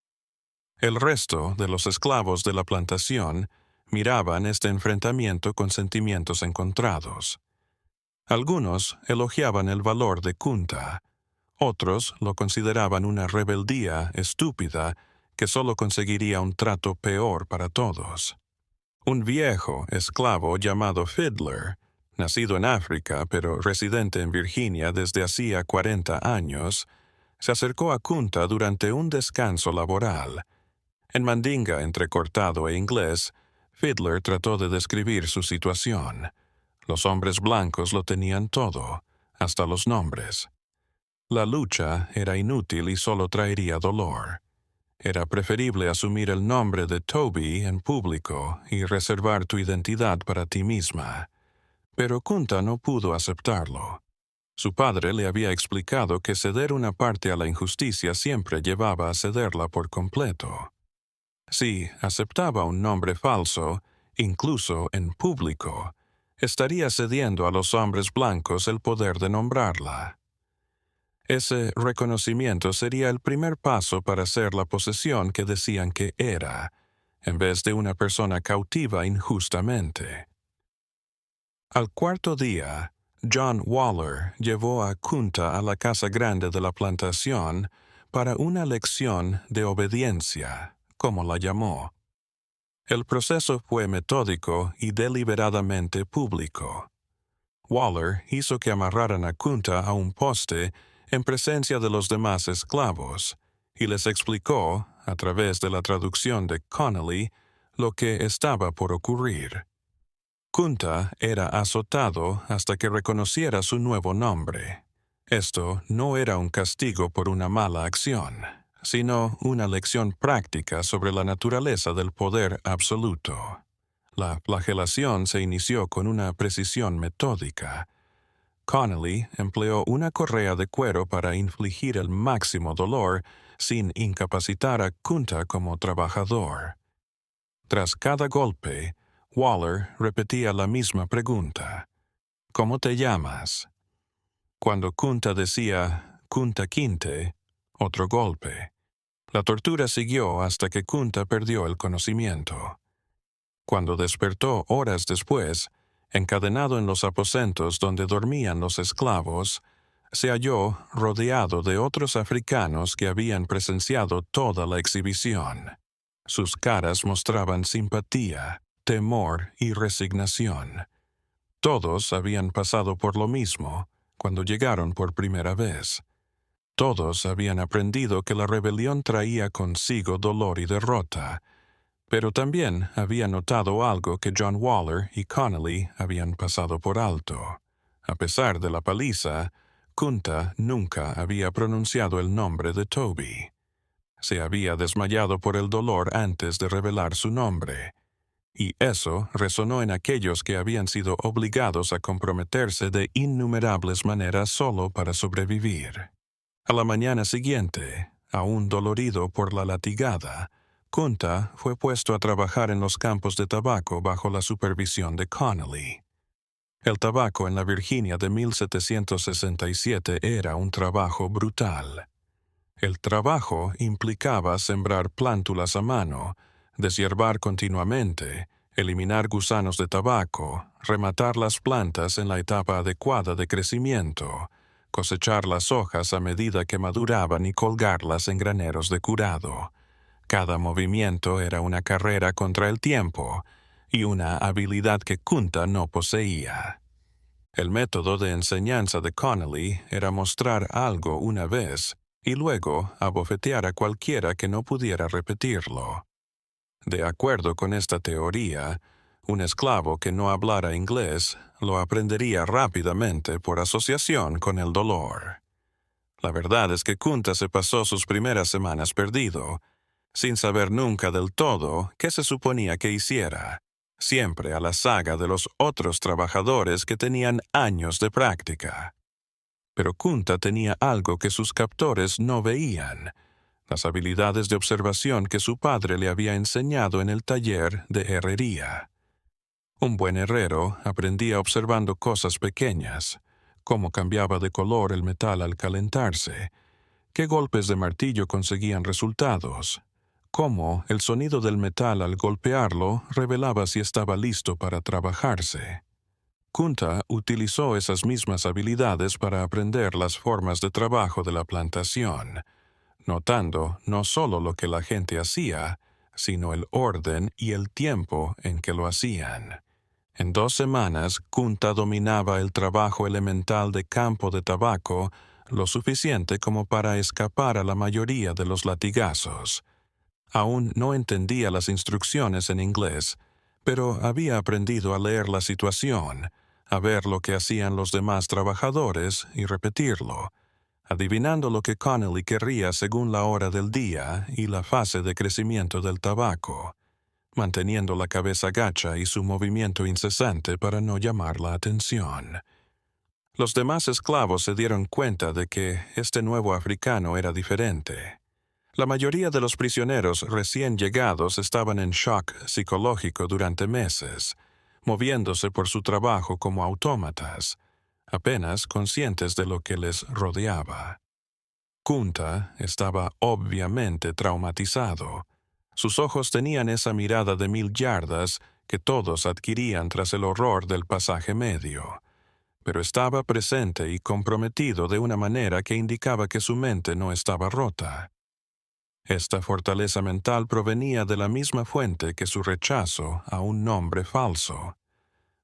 El resto de los esclavos de la plantación miraban este enfrentamiento con sentimientos encontrados. Algunos elogiaban el valor de Kunta, otros lo consideraban una rebeldía estúpida que solo conseguiría un trato peor para todos. Un viejo esclavo llamado Fiddler, nacido en África pero residente en Virginia desde hacía 40 años, se acercó a Kunta durante un descanso laboral. En mandinga entrecortado e inglés, Fiddler trató de describir su situación. Los hombres blancos lo tenían todo, hasta los nombres. La lucha era inútil y solo traería dolor. Era preferible asumir el nombre de Toby en público y reservar tu identidad para ti misma. Pero Kunta no pudo aceptarlo. Su padre le había explicado que ceder una parte a la injusticia siempre llevaba a cederla por completo. Si aceptaba un nombre falso, incluso en público, estaría cediendo a los hombres blancos el poder de nombrarla. Ese reconocimiento sería el primer paso para ser la posesión que decían que era, en vez de una persona cautiva injustamente. Al 4.º día, John Waller llevó a Kunta a la casa grande de la plantación para una lección de obediencia, como la llamó. El proceso fue metódico y deliberadamente público. Waller hizo que amarraran a Kunta a un poste en presencia de los demás esclavos, y les explicó, a través de la traducción de Connolly, lo que estaba por ocurrir. Kunta era azotado hasta que reconociera su nuevo nombre. Esto no era un castigo por una mala acción, sino una lección práctica sobre la naturaleza del poder absoluto. La flagelación se inició con una precisión metódica. Connolly empleó una correa de cuero para infligir el máximo dolor sin incapacitar a Kunta como trabajador. Tras cada golpe, Waller repetía la misma pregunta. ¿Cómo te llamas? Cuando Kunta decía Kunta Kinte, otro golpe. La tortura siguió hasta que Kunta perdió el conocimiento. Cuando despertó horas después, encadenado en los aposentos donde dormían los esclavos, se halló rodeado de otros africanos que habían presenciado toda la exhibición. Sus caras mostraban simpatía, temor y resignación. Todos habían pasado por lo mismo cuando llegaron por primera vez. Todos habían aprendido que la rebelión traía consigo dolor y derrota, pero también habían notado algo que John Waller y Connolly habían pasado por alto. A pesar de la paliza, Kunta nunca había pronunciado el nombre de Toby. Se había desmayado por el dolor antes de revelar su nombre, y eso resonó en aquellos que habían sido obligados a comprometerse de innumerables maneras solo para sobrevivir. A la mañana siguiente, aún dolorido por la latigada, Kunta fue puesto a trabajar en los campos de tabaco bajo la supervisión de Connolly. El tabaco en la Virginia de 1767 era un trabajo brutal. El trabajo implicaba sembrar plántulas a mano, deshiervar continuamente, eliminar gusanos de tabaco, rematar las plantas en la etapa adecuada de crecimiento, cosechar las hojas a medida que maduraban y colgarlas en graneros de curado. Cada movimiento era una carrera contra el tiempo y una habilidad que Kunta no poseía. El método de enseñanza de Connolly era mostrar algo una vez y luego abofetear a cualquiera que no pudiera repetirlo. De acuerdo con esta teoría, un esclavo que no hablara inglés lo aprendería rápidamente por asociación con el dolor. La verdad es que Kunta se pasó sus primeras semanas perdido, sin saber nunca del todo qué se suponía que hiciera, siempre a la saga de los otros trabajadores que tenían años de práctica. Pero Kunta tenía algo que sus captores no veían: las habilidades de observación que su padre le había enseñado en el taller de herrería. Un buen herrero aprendía observando cosas pequeñas: cómo cambiaba de color el metal al calentarse, qué golpes de martillo conseguían resultados, cómo el sonido del metal al golpearlo revelaba si estaba listo para trabajarse. Kunta utilizó esas mismas habilidades para aprender las formas de trabajo de la plantación, notando no solo lo que la gente hacía, sino el orden y el tiempo en que lo hacían. En 2 semanas, Kunta dominaba el trabajo elemental de campo de tabaco lo suficiente como para escapar a la mayoría de los latigazos. Aún no entendía las instrucciones en inglés, pero había aprendido a leer la situación, a ver lo que hacían los demás trabajadores y repetirlo, adivinando lo que Connelly querría según la hora del día y la fase de crecimiento del tabaco, manteniendo la cabeza gacha y su movimiento incesante para no llamar la atención. Los demás esclavos se dieron cuenta de que este nuevo africano era diferente. La mayoría de los prisioneros recién llegados estaban en shock psicológico durante meses, moviéndose por su trabajo como autómatas, apenas conscientes de lo que les rodeaba. Kunta estaba obviamente traumatizado. Sus ojos tenían esa mirada de 1000 yardas que todos adquirían tras el horror del pasaje medio, pero estaba presente y comprometido de una manera que indicaba que su mente no estaba rota. Esta fortaleza mental provenía de la misma fuente que su rechazo a un nombre falso: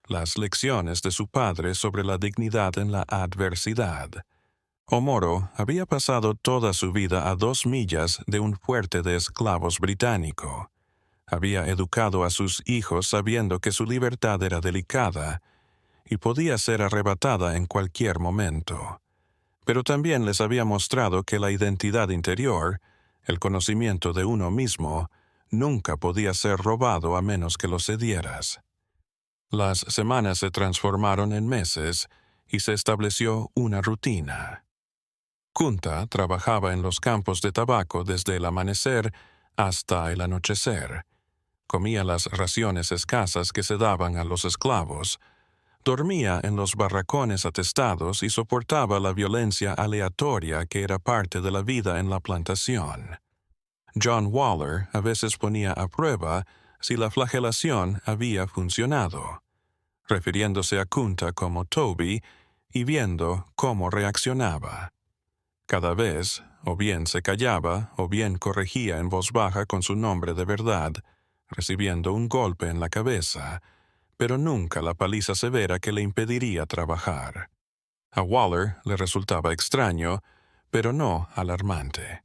las lecciones de su padre sobre la dignidad en la adversidad. Omoro había pasado toda su vida a 2 millas de un fuerte de esclavos británico. Había educado a sus hijos sabiendo que su libertad era delicada y podía ser arrebatada en cualquier momento. Pero también les había mostrado que la identidad interior, el conocimiento de uno mismo, nunca podía ser robado a menos que lo cedieras. Las semanas se transformaron en meses y se estableció una rutina. Kunta trabajaba en los campos de tabaco desde el amanecer hasta el anochecer. Comía las raciones escasas que se daban a los esclavos, dormía en los barracones atestados y soportaba la violencia aleatoria que era parte de la vida en la plantación. John Waller a veces ponía a prueba si la flagelación había funcionado, refiriéndose a Kunta como Toby y viendo cómo reaccionaba. Cada vez, o bien se callaba, o bien corregía en voz baja con su nombre de verdad, recibiendo un golpe en la cabeza, pero nunca la paliza severa que le impediría trabajar. A Waller le resultaba extraño, pero no alarmante.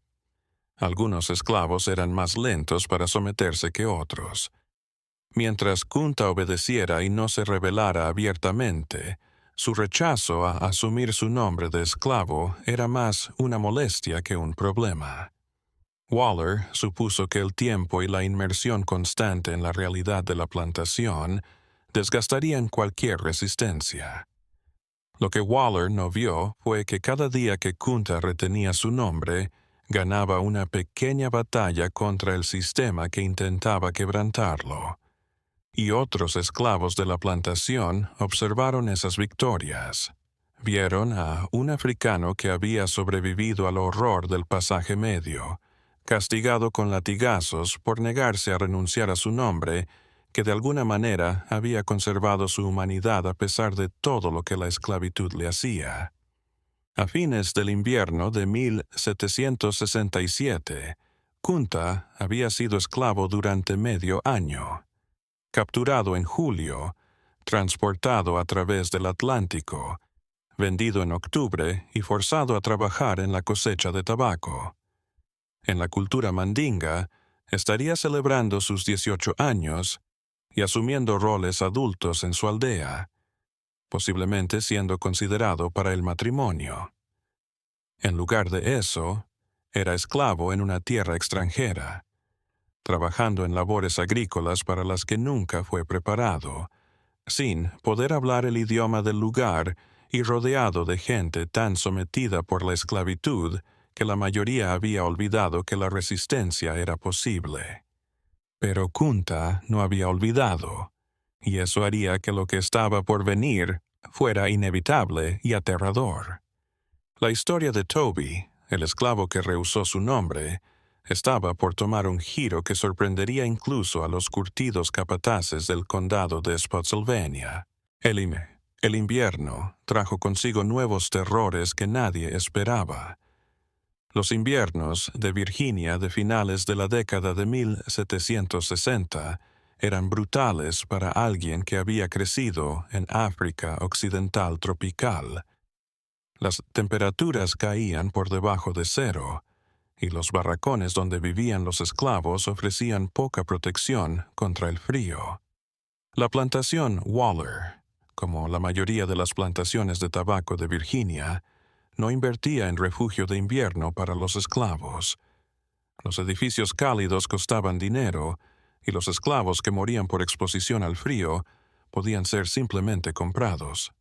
Algunos esclavos eran más lentos para someterse que otros. Mientras Kunta obedeciera y no se rebelara abiertamente, su rechazo a asumir su nombre de esclavo era más una molestia que un problema. Waller supuso que el tiempo y la inmersión constante en la realidad de la plantación desgastarían cualquier resistencia. Lo que Waller no vio fue que cada día que Kunta retenía su nombre, ganaba una pequeña batalla contra el sistema que intentaba quebrantarlo. Y otros esclavos de la plantación observaron esas victorias. Vieron a un africano que había sobrevivido al horror del pasaje medio, castigado con latigazos por negarse a renunciar a su nombre, que de alguna manera había conservado su humanidad a pesar de todo lo que la esclavitud le hacía. A fines del invierno de 1767, Kunta había sido esclavo durante medio año. Capturado en julio, transportado a través del Atlántico, vendido en octubre y forzado a trabajar en la cosecha de tabaco. En la cultura mandinga, estaría celebrando sus 18 años y asumiendo roles adultos en su aldea, posiblemente siendo considerado para el matrimonio. En lugar de eso, era esclavo en una tierra extranjera, trabajando en labores agrícolas para las que nunca fue preparado, sin poder hablar el idioma del lugar y rodeado de gente tan sometida por la esclavitud que la mayoría había olvidado que la resistencia era posible. Pero Kunta no había olvidado, y eso haría que lo que estaba por venir fuera inevitable y aterrador. La historia de Toby, el esclavo que rehusó su nombre, estaba por tomar un giro que sorprendería incluso a los curtidos capataces del condado de Spotsylvania. El invierno trajo consigo nuevos terrores que nadie esperaba. Los inviernos de Virginia de finales de la década de 1760 eran brutales para alguien que había crecido en África Occidental tropical. Las temperaturas caían por debajo de cero, y los barracones donde vivían los esclavos ofrecían poca protección contra el frío. La plantación Waller, como la mayoría de las plantaciones de tabaco de Virginia, no invertía en refugio de invierno para los esclavos. Los edificios cálidos costaban dinero, y los esclavos que morían por exposición al frío podían ser simplemente comprados.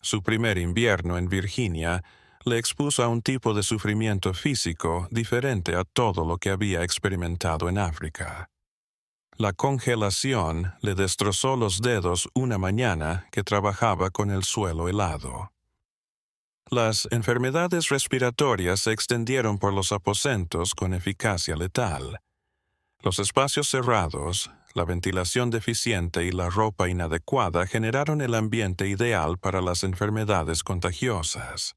Su primer invierno en Virginia le expuso a un tipo de sufrimiento físico diferente a todo lo que había experimentado en África. La congelación le destrozó los dedos una mañana que trabajaba con el suelo helado. Las enfermedades respiratorias se extendieron por los aposentos con eficacia letal. Los espacios cerrados, la ventilación deficiente y la ropa inadecuada generaron el ambiente ideal para las enfermedades contagiosas.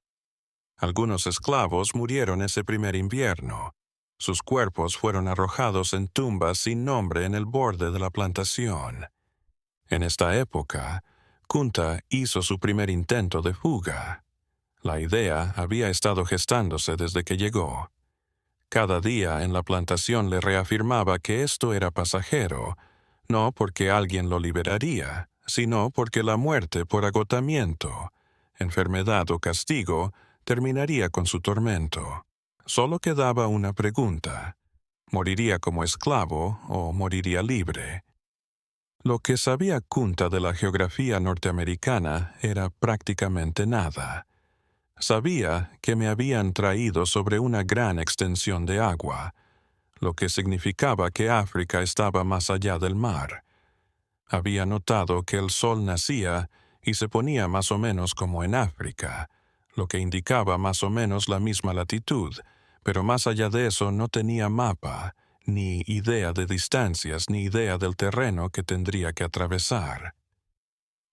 Algunos esclavos murieron ese primer invierno. Sus cuerpos fueron arrojados en tumbas sin nombre en el borde de la plantación. En esta época, Kunta hizo su primer intento de fuga. La idea había estado gestándose desde que llegó. Cada día en la plantación le reafirmaba que esto era pasajero, no porque alguien lo liberaría, sino porque la muerte por agotamiento, enfermedad o castigo terminaría con su tormento. Solo quedaba una pregunta: ¿moriría como esclavo o moriría libre? Lo que sabía Kunta de la geografía norteamericana era prácticamente nada. Sabía que me habían traído sobre una gran extensión de agua, lo que significaba que África estaba más allá del mar. Había notado que el sol nacía y se ponía más o menos como en África, lo que indicaba más o menos la misma latitud, pero más allá de eso no tenía mapa, ni idea de distancias, ni idea del terreno que tendría que atravesar.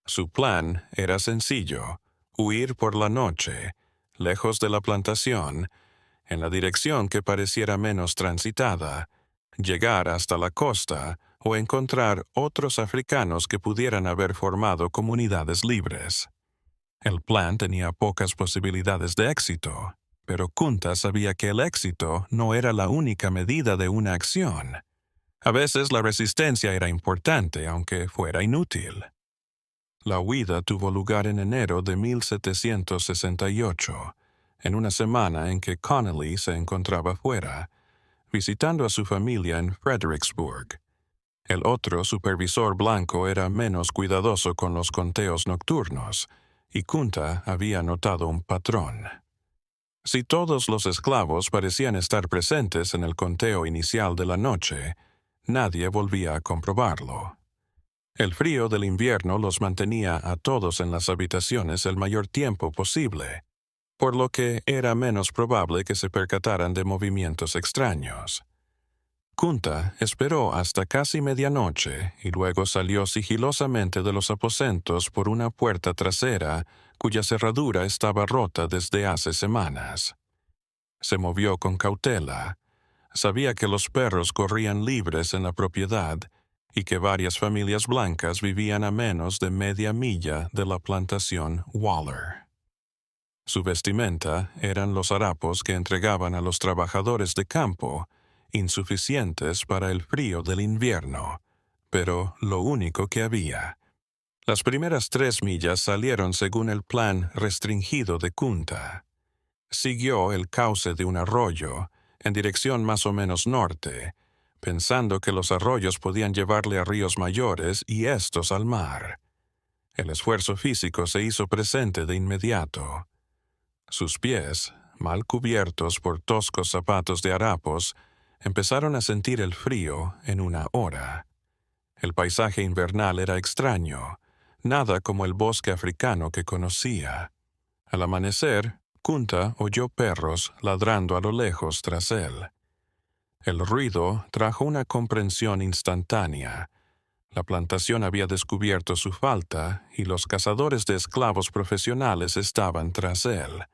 Su plan era sencillo: huir por la noche, lejos de la plantación, en la dirección que pareciera menos transitada, llegar hasta la costa o encontrar otros africanos que pudieran haber formado comunidades libres. El plan tenía pocas posibilidades de éxito, pero Kunta sabía que el éxito no era la única medida de una acción. A veces la resistencia era importante, aunque fuera inútil. La huida tuvo lugar en enero de 1768, en una semana en que Connolly se encontraba fuera, visitando a su familia en Fredericksburg. El otro supervisor blanco era menos cuidadoso con los conteos nocturnos, y Kunta había notado un patrón. Si todos los esclavos parecían estar presentes en el conteo inicial de la noche, nadie volvía a comprobarlo. El frío del invierno los mantenía a todos en las habitaciones el mayor tiempo posible, por lo que era menos probable que se percataran de movimientos extraños. Kunta esperó hasta casi medianoche y luego salió sigilosamente de los aposentos por una puerta trasera cuya cerradura estaba rota desde hace semanas. Se movió con cautela. Sabía que los perros corrían libres en la propiedad y que varias familias blancas vivían a menos de media milla de la plantación Waller. Su vestimenta eran los harapos que entregaban a los trabajadores de campo, insuficientes para el frío del invierno, pero lo único que había. Las primeras 3 millas salieron según el plan restringido de Kunta. Siguió el cauce de un arroyo, en dirección más o menos norte, pensando que los arroyos podían llevarle a ríos mayores y estos al mar. El esfuerzo físico se hizo presente de inmediato. Sus pies, mal cubiertos por toscos zapatos de harapos, empezaron a sentir el frío en una hora. El paisaje invernal era extraño, nada como el bosque africano que conocía. Al amanecer, Kunta oyó perros ladrando a lo lejos tras él. El ruido trajo una comprensión instantánea. La plantación había descubierto su falta y los cazadores de esclavos profesionales estaban tras él.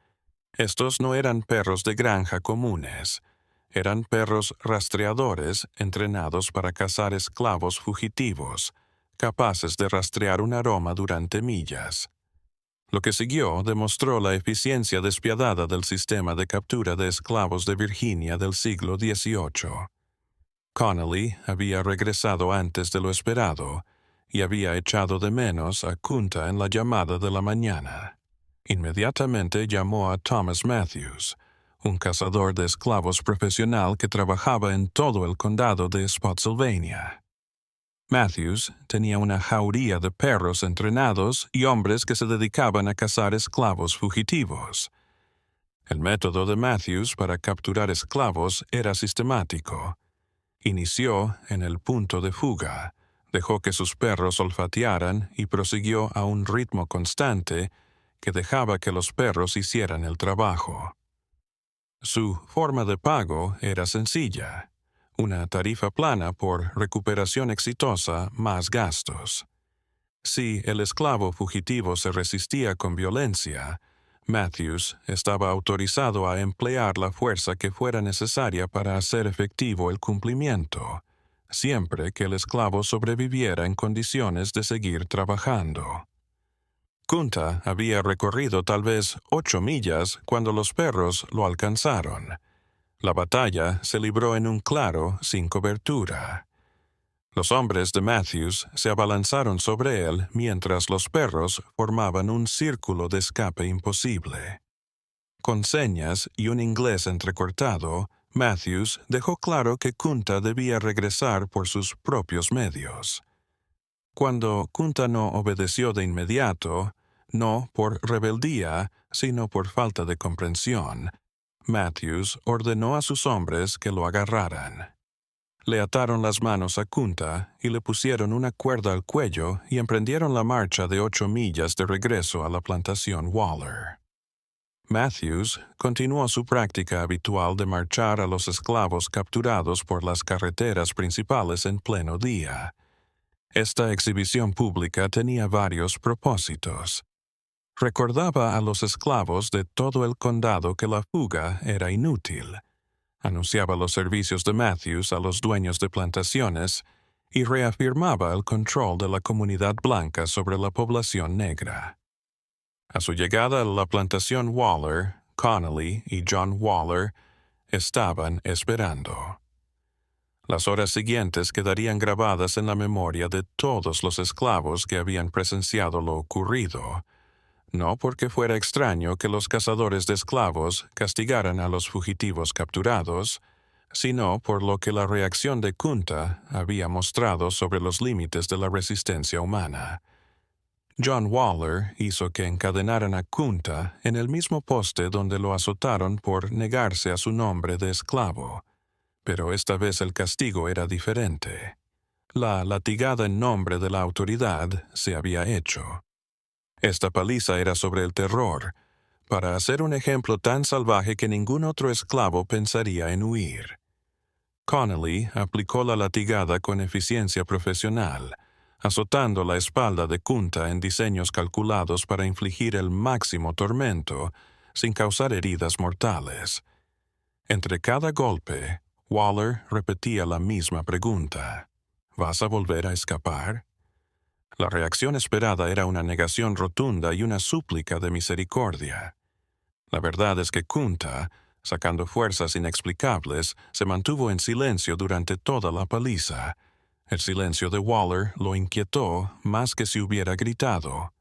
Estos no eran perros de granja comunes. Eran perros rastreadores entrenados para cazar esclavos fugitivos, capaces de rastrear un aroma durante millas. Lo que siguió demostró la eficiencia despiadada del sistema de captura de esclavos de Virginia del siglo XVIII. Connolly había regresado antes de lo esperado y había echado de menos a Kunta en la llamada de la mañana. Inmediatamente llamó a Thomas Matthews, un cazador de esclavos profesional que trabajaba en todo el condado de Spotsylvania. Matthews tenía una jauría de perros entrenados y hombres que se dedicaban a cazar esclavos fugitivos. El método de Matthews para capturar esclavos era sistemático. Inició en el punto de fuga, dejó que sus perros olfatearan y prosiguió a un ritmo constante que dejaba que los perros hicieran el trabajo. Su forma de pago era sencilla. Una tarifa plana por recuperación exitosa más gastos. Si el esclavo fugitivo se resistía con violencia, Matthews estaba autorizado a emplear la fuerza que fuera necesaria para hacer efectivo el cumplimiento, siempre que el esclavo sobreviviera en condiciones de seguir trabajando. Kunta había recorrido tal vez 8 millas cuando los perros lo alcanzaron. La batalla se libró en un claro sin cobertura. Los hombres de Matthews se abalanzaron sobre él mientras los perros formaban un círculo de escape imposible. Con señas y un inglés entrecortado, Matthews dejó claro que Kunta debía regresar por sus propios medios. Cuando Kunta no obedeció de inmediato, no por rebeldía, sino por falta de comprensión, Matthews ordenó a sus hombres que lo agarraran. Le ataron las manos a Kunta y le pusieron una cuerda al cuello y emprendieron la marcha de 8 millas de regreso a la plantación Waller. Matthews continuó su práctica habitual de marchar a los esclavos capturados por las carreteras principales en pleno día. Esta exhibición pública tenía varios propósitos. Recordaba a los esclavos de todo el condado que la fuga era inútil. Anunciaba los servicios de Matthews a los dueños de plantaciones y reafirmaba el control de la comunidad blanca sobre la población negra. A su llegada a la plantación Waller, Connolly y John Waller estaban esperando. Las horas siguientes quedarían grabadas en la memoria de todos los esclavos que habían presenciado lo ocurrido, no porque fuera extraño que los cazadores de esclavos castigaran a los fugitivos capturados, sino por lo que la reacción de Kunta había mostrado sobre los límites de la resistencia humana. John Waller hizo que encadenaran a Kunta en el mismo poste donde lo azotaron por negarse a su nombre de esclavo, pero esta vez el castigo era diferente. La latigada en nombre de la autoridad se había hecho. Esta paliza era sobre el terror, para hacer un ejemplo tan salvaje que ningún otro esclavo pensaría en huir. Connolly aplicó la latigada con eficiencia profesional, azotando la espalda de Kunta en diseños calculados para infligir el máximo tormento, sin causar heridas mortales. Entre cada golpe, Waller repetía la misma pregunta: ¿vas a volver a escapar? La reacción esperada era una negación rotunda y una súplica de misericordia. La verdad es que Kunta, sacando fuerzas inexplicables, se mantuvo en silencio durante toda la paliza. El silencio de Waller lo inquietó más que si hubiera gritado.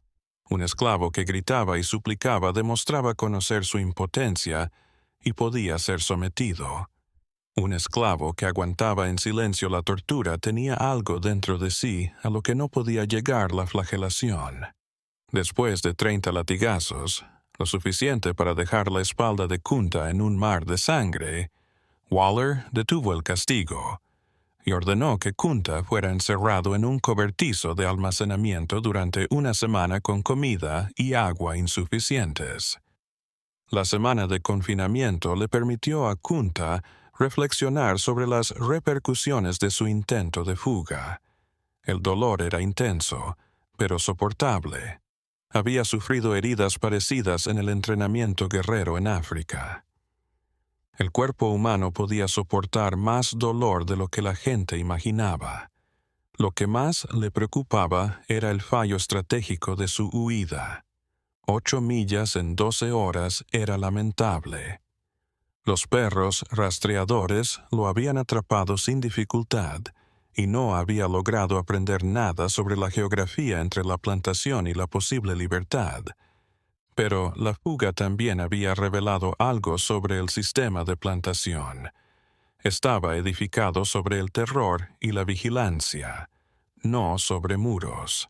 Un esclavo que gritaba y suplicaba demostraba conocer su impotencia y podía ser sometido. Un esclavo que aguantaba en silencio la tortura tenía algo dentro de sí a lo que no podía llegar la flagelación. Después de 30 latigazos, lo suficiente para dejar la espalda de Kunta en un mar de sangre, Waller detuvo el castigo y ordenó que Kunta fuera encerrado en un cobertizo de almacenamiento durante una semana con comida y agua insuficientes. La semana de confinamiento le permitió a Kunta reflexionar sobre las repercusiones de su intento de fuga. El dolor era intenso, pero soportable. Había sufrido heridas parecidas en el entrenamiento guerrero en África. El cuerpo humano podía soportar más dolor de lo que la gente imaginaba. Lo que más le preocupaba era el fallo estratégico de su huida. 8 millas en 12 horas era lamentable. Los perros rastreadores lo habían atrapado sin dificultad y no había logrado aprender nada sobre la geografía entre la plantación y la posible libertad. Pero la fuga también había revelado algo sobre el sistema de plantación. Estaba edificado sobre el terror y la vigilancia, no sobre muros.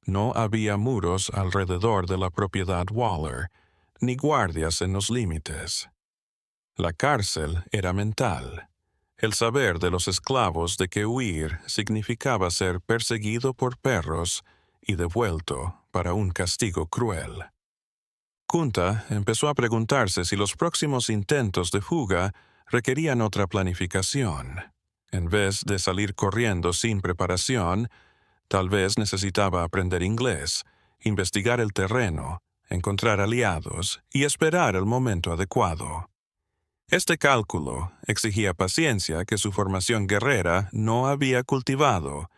No había muros alrededor de la propiedad Waller, ni guardias en los límites. La cárcel era mental. El saber de los esclavos de que huir significaba ser perseguido por perros y devuelto para un castigo cruel. Kunta empezó a preguntarse si los próximos intentos de fuga requerían otra planificación. En vez de salir corriendo sin preparación, tal vez necesitaba aprender inglés, investigar el terreno, encontrar aliados y esperar el momento adecuado. Este cálculo exigía paciencia que su formación guerrera no había cultivado,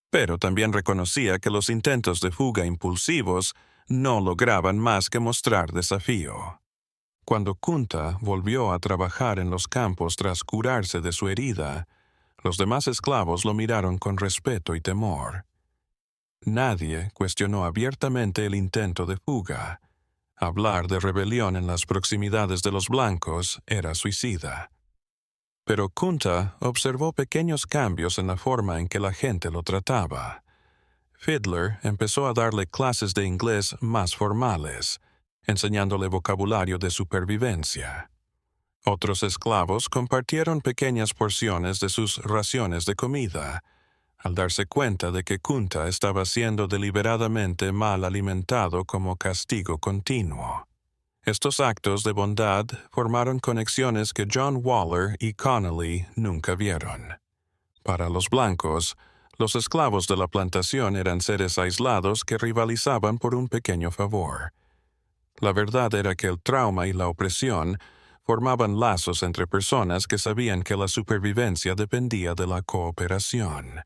pero también reconocía que los intentos de fuga impulsivos no lograban más que mostrar desafío. Cuando Kunta volvió a trabajar en los campos tras curarse de su herida, los demás esclavos lo miraron con respeto y temor. Nadie cuestionó abiertamente el intento de fuga. Hablar de rebelión en las proximidades de los blancos era suicida. Pero Kunta observó pequeños cambios en la forma en que la gente lo trataba. Fiddler empezó a darle clases de inglés más formales, enseñándole vocabulario de supervivencia. Otros esclavos compartieron pequeñas porciones de sus raciones de comida, al darse cuenta de que Kunta estaba siendo deliberadamente mal alimentado como castigo continuo. Estos actos de bondad formaron conexiones que John Waller y Connolly nunca vieron. Para los blancos, los esclavos de la plantación eran seres aislados que rivalizaban por un pequeño favor. La verdad era que el trauma y la opresión formaban lazos entre personas que sabían que la supervivencia dependía de la cooperación.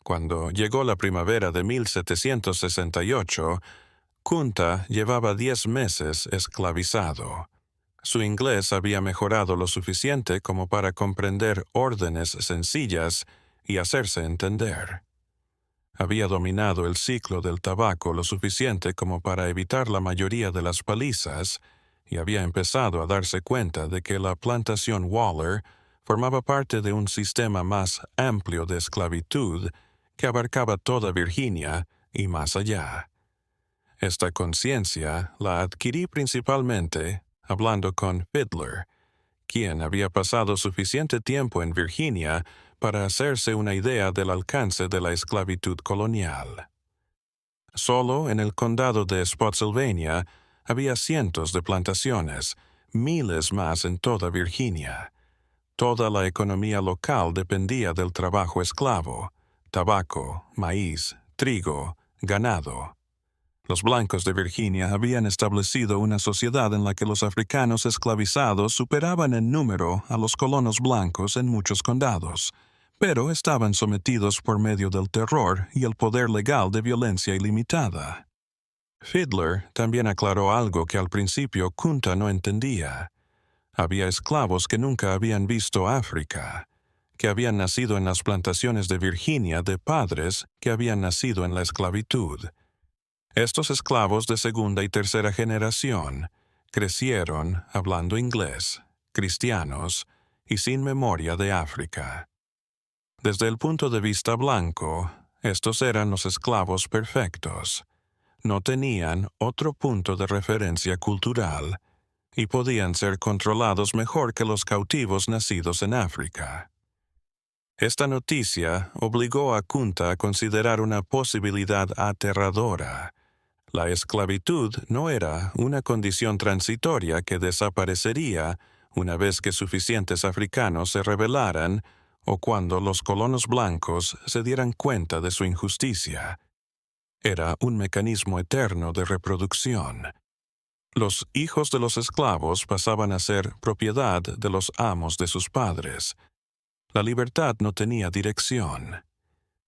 Cuando llegó la primavera de 1768, Kunta llevaba 10 meses esclavizado. Su inglés había mejorado lo suficiente como para comprender órdenes sencillas y hacerse entender. Había dominado el ciclo del tabaco lo suficiente como para evitar la mayoría de las palizas y había empezado a darse cuenta de que la plantación Waller formaba parte de un sistema más amplio de esclavitud que abarcaba toda Virginia y más allá. Esta conciencia la adquirí principalmente hablando con Fiddler, quien había pasado suficiente tiempo en Virginia para hacerse una idea del alcance de la esclavitud colonial. Solo en el condado de Spotsylvania había cientos de plantaciones, miles más en toda Virginia. Toda la economía local dependía del trabajo esclavo: tabaco, maíz, trigo, ganado. Los blancos de Virginia habían establecido una sociedad en la que los africanos esclavizados superaban en número a los colonos blancos en muchos condados, pero estaban sometidos por medio del terror y el poder legal de violencia ilimitada. Fiedler también aclaró algo que al principio Kunta no entendía. Había esclavos que nunca habían visto África, que habían nacido en las plantaciones de Virginia de padres que habían nacido en la esclavitud. Estos esclavos de segunda y tercera generación crecieron hablando inglés, cristianos y sin memoria de África. Desde el punto de vista blanco, estos eran los esclavos perfectos. No tenían otro punto de referencia cultural y podían ser controlados mejor que los cautivos nacidos en África. Esta noticia obligó a Kunta a considerar una posibilidad aterradora. La esclavitud no era una condición transitoria que desaparecería una vez que suficientes africanos se rebelaran o cuando los colonos blancos se dieran cuenta de su injusticia. Era un mecanismo eterno de reproducción. Los hijos de los esclavos pasaban a ser propiedad de los amos de sus padres. La libertad no tenía dirección.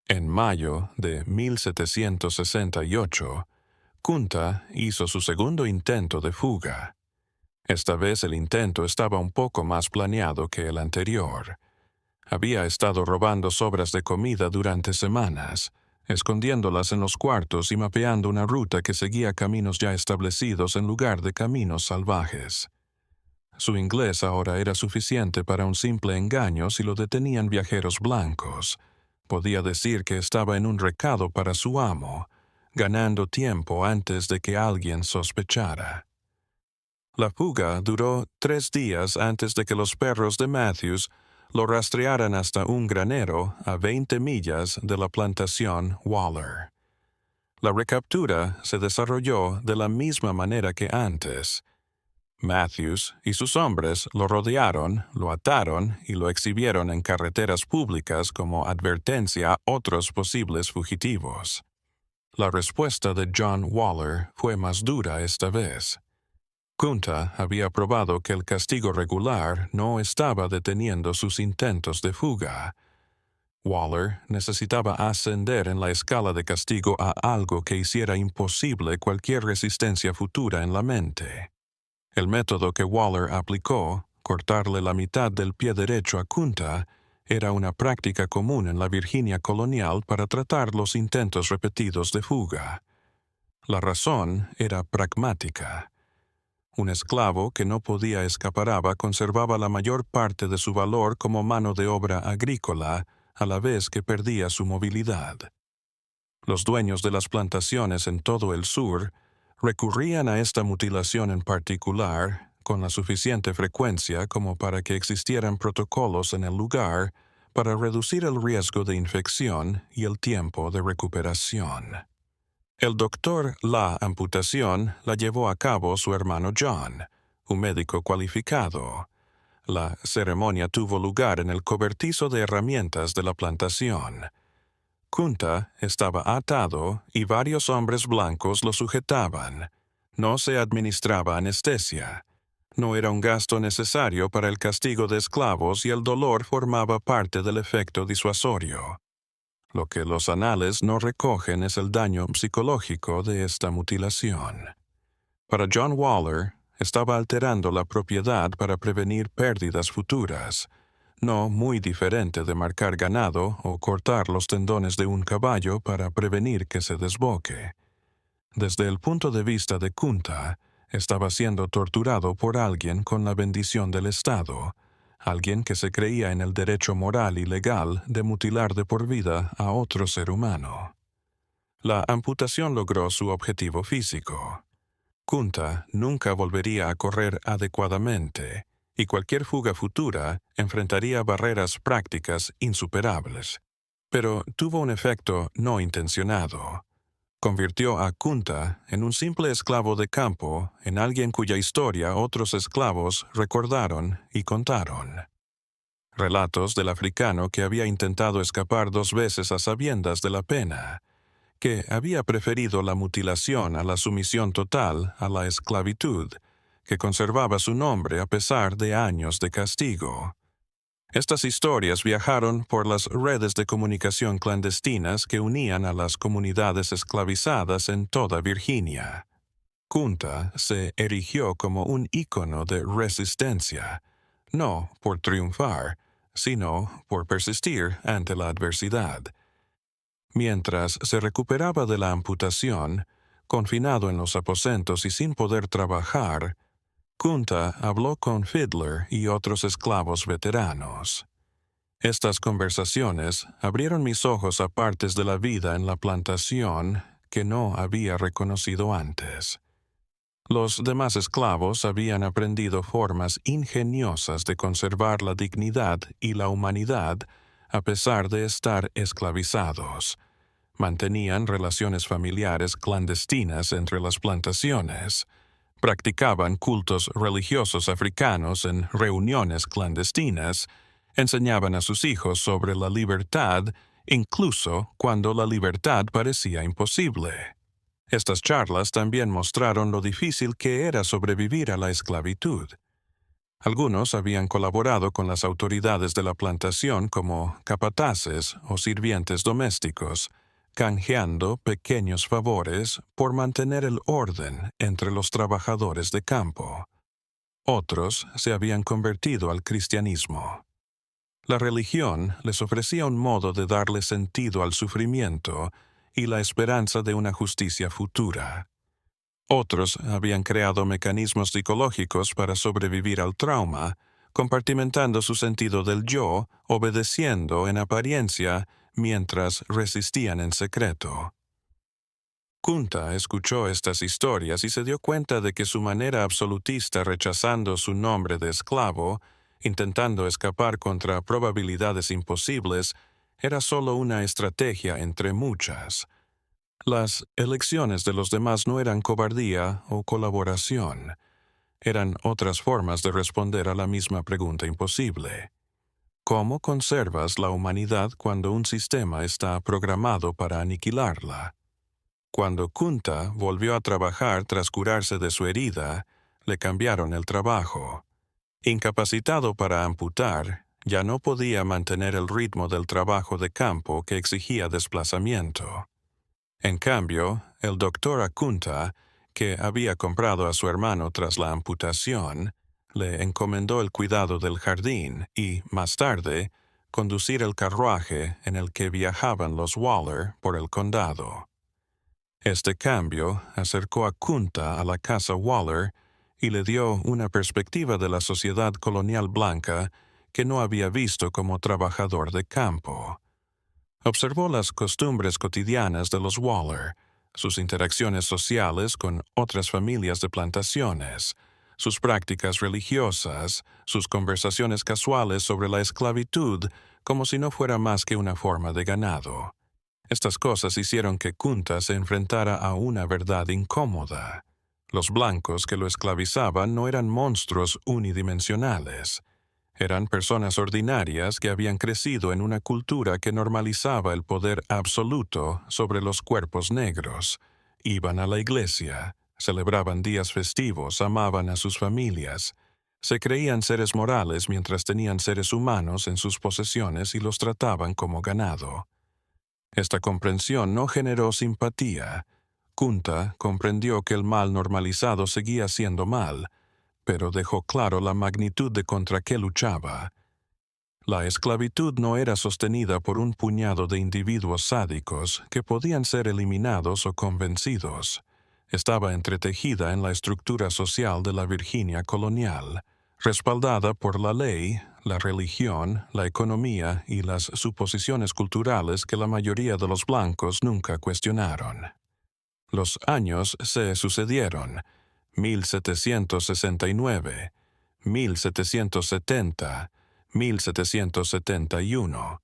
En mayo de 1768, Kunta hizo su segundo intento de fuga. Esta vez el intento estaba un poco más planeado que el anterior. Había estado robando sobras de comida durante semanas, escondiéndolas en los cuartos y mapeando una ruta que seguía caminos ya establecidos en lugar de caminos salvajes. Su inglés ahora era suficiente para un simple engaño si lo detenían viajeros blancos. Podía decir que estaba en un recado para su amo, ganando tiempo antes de que alguien sospechara. La fuga duró 3 días antes de que los perros de Matthews lo rastrearan hasta un granero a 20 millas de la plantación Waller. La recaptura se desarrolló de la misma manera que antes. Matthews y sus hombres lo rodearon, lo ataron y lo exhibieron en carreteras públicas como advertencia a otros posibles fugitivos. La respuesta de John Waller fue más dura esta vez. Kunta había probado que el castigo regular no estaba deteniendo sus intentos de fuga. Waller necesitaba ascender en la escala de castigo a algo que hiciera imposible cualquier resistencia futura en la mente. El método que Waller aplicó, cortarle la mitad del pie derecho a Kunta, era una práctica común en la Virginia colonial para tratar los intentos repetidos de fuga. La razón era pragmática. Un esclavo que no podía escapar conservaba la mayor parte de su valor como mano de obra agrícola, a la vez que perdía su movilidad. Los dueños de las plantaciones en todo el sur recurrían a esta mutilación en particular con la suficiente frecuencia como para que existieran protocolos en el lugar para reducir el riesgo de infección y el tiempo de recuperación. El doctor la amputación la llevó a cabo su hermano John, un médico cualificado. La ceremonia tuvo lugar en el cobertizo de herramientas de la plantación. Kunta estaba atado y varios hombres blancos lo sujetaban. No se administraba anestesia. No era un gasto necesario para el castigo de esclavos y el dolor formaba parte del efecto disuasorio. Lo que los anales no recogen es el daño psicológico de esta mutilación. Para John Waller, estaba alterando la propiedad para prevenir pérdidas futuras, no muy diferente de marcar ganado o cortar los tendones de un caballo para prevenir que se desboque. Desde el punto de vista de Kunta, estaba siendo torturado por alguien con la bendición del Estado, alguien que se creía en el derecho moral y legal de mutilar de por vida a otro ser humano. La amputación logró su objetivo físico. Kunta nunca volvería a correr adecuadamente, y cualquier fuga futura enfrentaría barreras prácticas insuperables. Pero tuvo un efecto no intencionado. Convirtió a Kunta en un simple esclavo de campo, en alguien cuya historia otros esclavos recordaron y contaron. Relatos del africano que había intentado escapar 2 veces a sabiendas de la pena, que había preferido la mutilación a la sumisión total a la esclavitud, que conservaba su nombre a pesar de años de castigo. Estas historias viajaron por las redes de comunicación clandestinas que unían a las comunidades esclavizadas en toda Virginia. Kunta se erigió como un ícono de resistencia, no por triunfar, sino por persistir ante la adversidad. Mientras se recuperaba de la amputación, confinado en los aposentos y sin poder trabajar, Kunta habló con Fiddler y otros esclavos veteranos. Estas conversaciones abrieron mis ojos a partes de la vida en la plantación que no había reconocido antes. Los demás esclavos habían aprendido formas ingeniosas de conservar la dignidad y la humanidad a pesar de estar esclavizados. Mantenían relaciones familiares clandestinas entre las plantaciones. Practicaban cultos religiosos africanos en reuniones clandestinas. Enseñaban a sus hijos sobre la libertad, incluso cuando la libertad parecía imposible. Estas charlas también mostraron lo difícil que era sobrevivir a la esclavitud. Algunos habían colaborado con las autoridades de la plantación como capataces o sirvientes domésticos, canjeando pequeños favores por mantener el orden entre los trabajadores de campo. Otros se habían convertido al cristianismo. La religión les ofrecía un modo de darle sentido al sufrimiento y la esperanza de una justicia futura. Otros habían creado mecanismos psicológicos para sobrevivir al trauma, compartimentando su sentido del yo, obedeciendo en apariencia mientras resistían en secreto. Kunta escuchó estas historias y se dio cuenta de que su manera absolutista, rechazando su nombre de esclavo, intentando escapar contra probabilidades imposibles, era solo una estrategia entre muchas. Las elecciones de los demás no eran cobardía o colaboración. Eran otras formas de responder a la misma pregunta imposible. ¿Cómo conservas la humanidad cuando un sistema está programado para aniquilarla? Cuando Kunta volvió a trabajar tras curarse de su herida, le cambiaron el trabajo. Incapacitado para amputar, ya no podía mantener el ritmo del trabajo de campo que exigía desplazamiento. En cambio, el doctor Akunta, que había comprado a su hermano tras la amputación, le encomendó el cuidado del jardín y, más tarde, conducir el carruaje en el que viajaban los Waller por el condado. Este cambio acercó a Kunta a la casa Waller y le dio una perspectiva de la sociedad colonial blanca que no había visto como trabajador de campo. Observó las costumbres cotidianas de los Waller, sus interacciones sociales con otras familias de plantaciones, sus prácticas religiosas, sus conversaciones casuales sobre la esclavitud, como si no fuera más que una forma de ganado. Estas cosas hicieron que Kunta se enfrentara a una verdad incómoda. Los blancos que lo esclavizaban no eran monstruos unidimensionales. Eran personas ordinarias que habían crecido en una cultura que normalizaba el poder absoluto sobre los cuerpos negros. Iban a la iglesia, celebraban días festivos, amaban a sus familias. Se creían seres morales mientras tenían seres humanos en sus posesiones y los trataban como ganado. Esta comprensión no generó simpatía. Kunta comprendió que el mal normalizado seguía siendo mal, pero dejó claro la magnitud de contra qué luchaba. La esclavitud no era sostenida por un puñado de individuos sádicos que podían ser eliminados o convencidos. Estaba entretejida en la estructura social de la Virginia colonial, respaldada por la ley, la religión, la economía y las suposiciones culturales que la mayoría de los blancos nunca cuestionaron. Los años se sucedieron: 1769, 1770, 1771,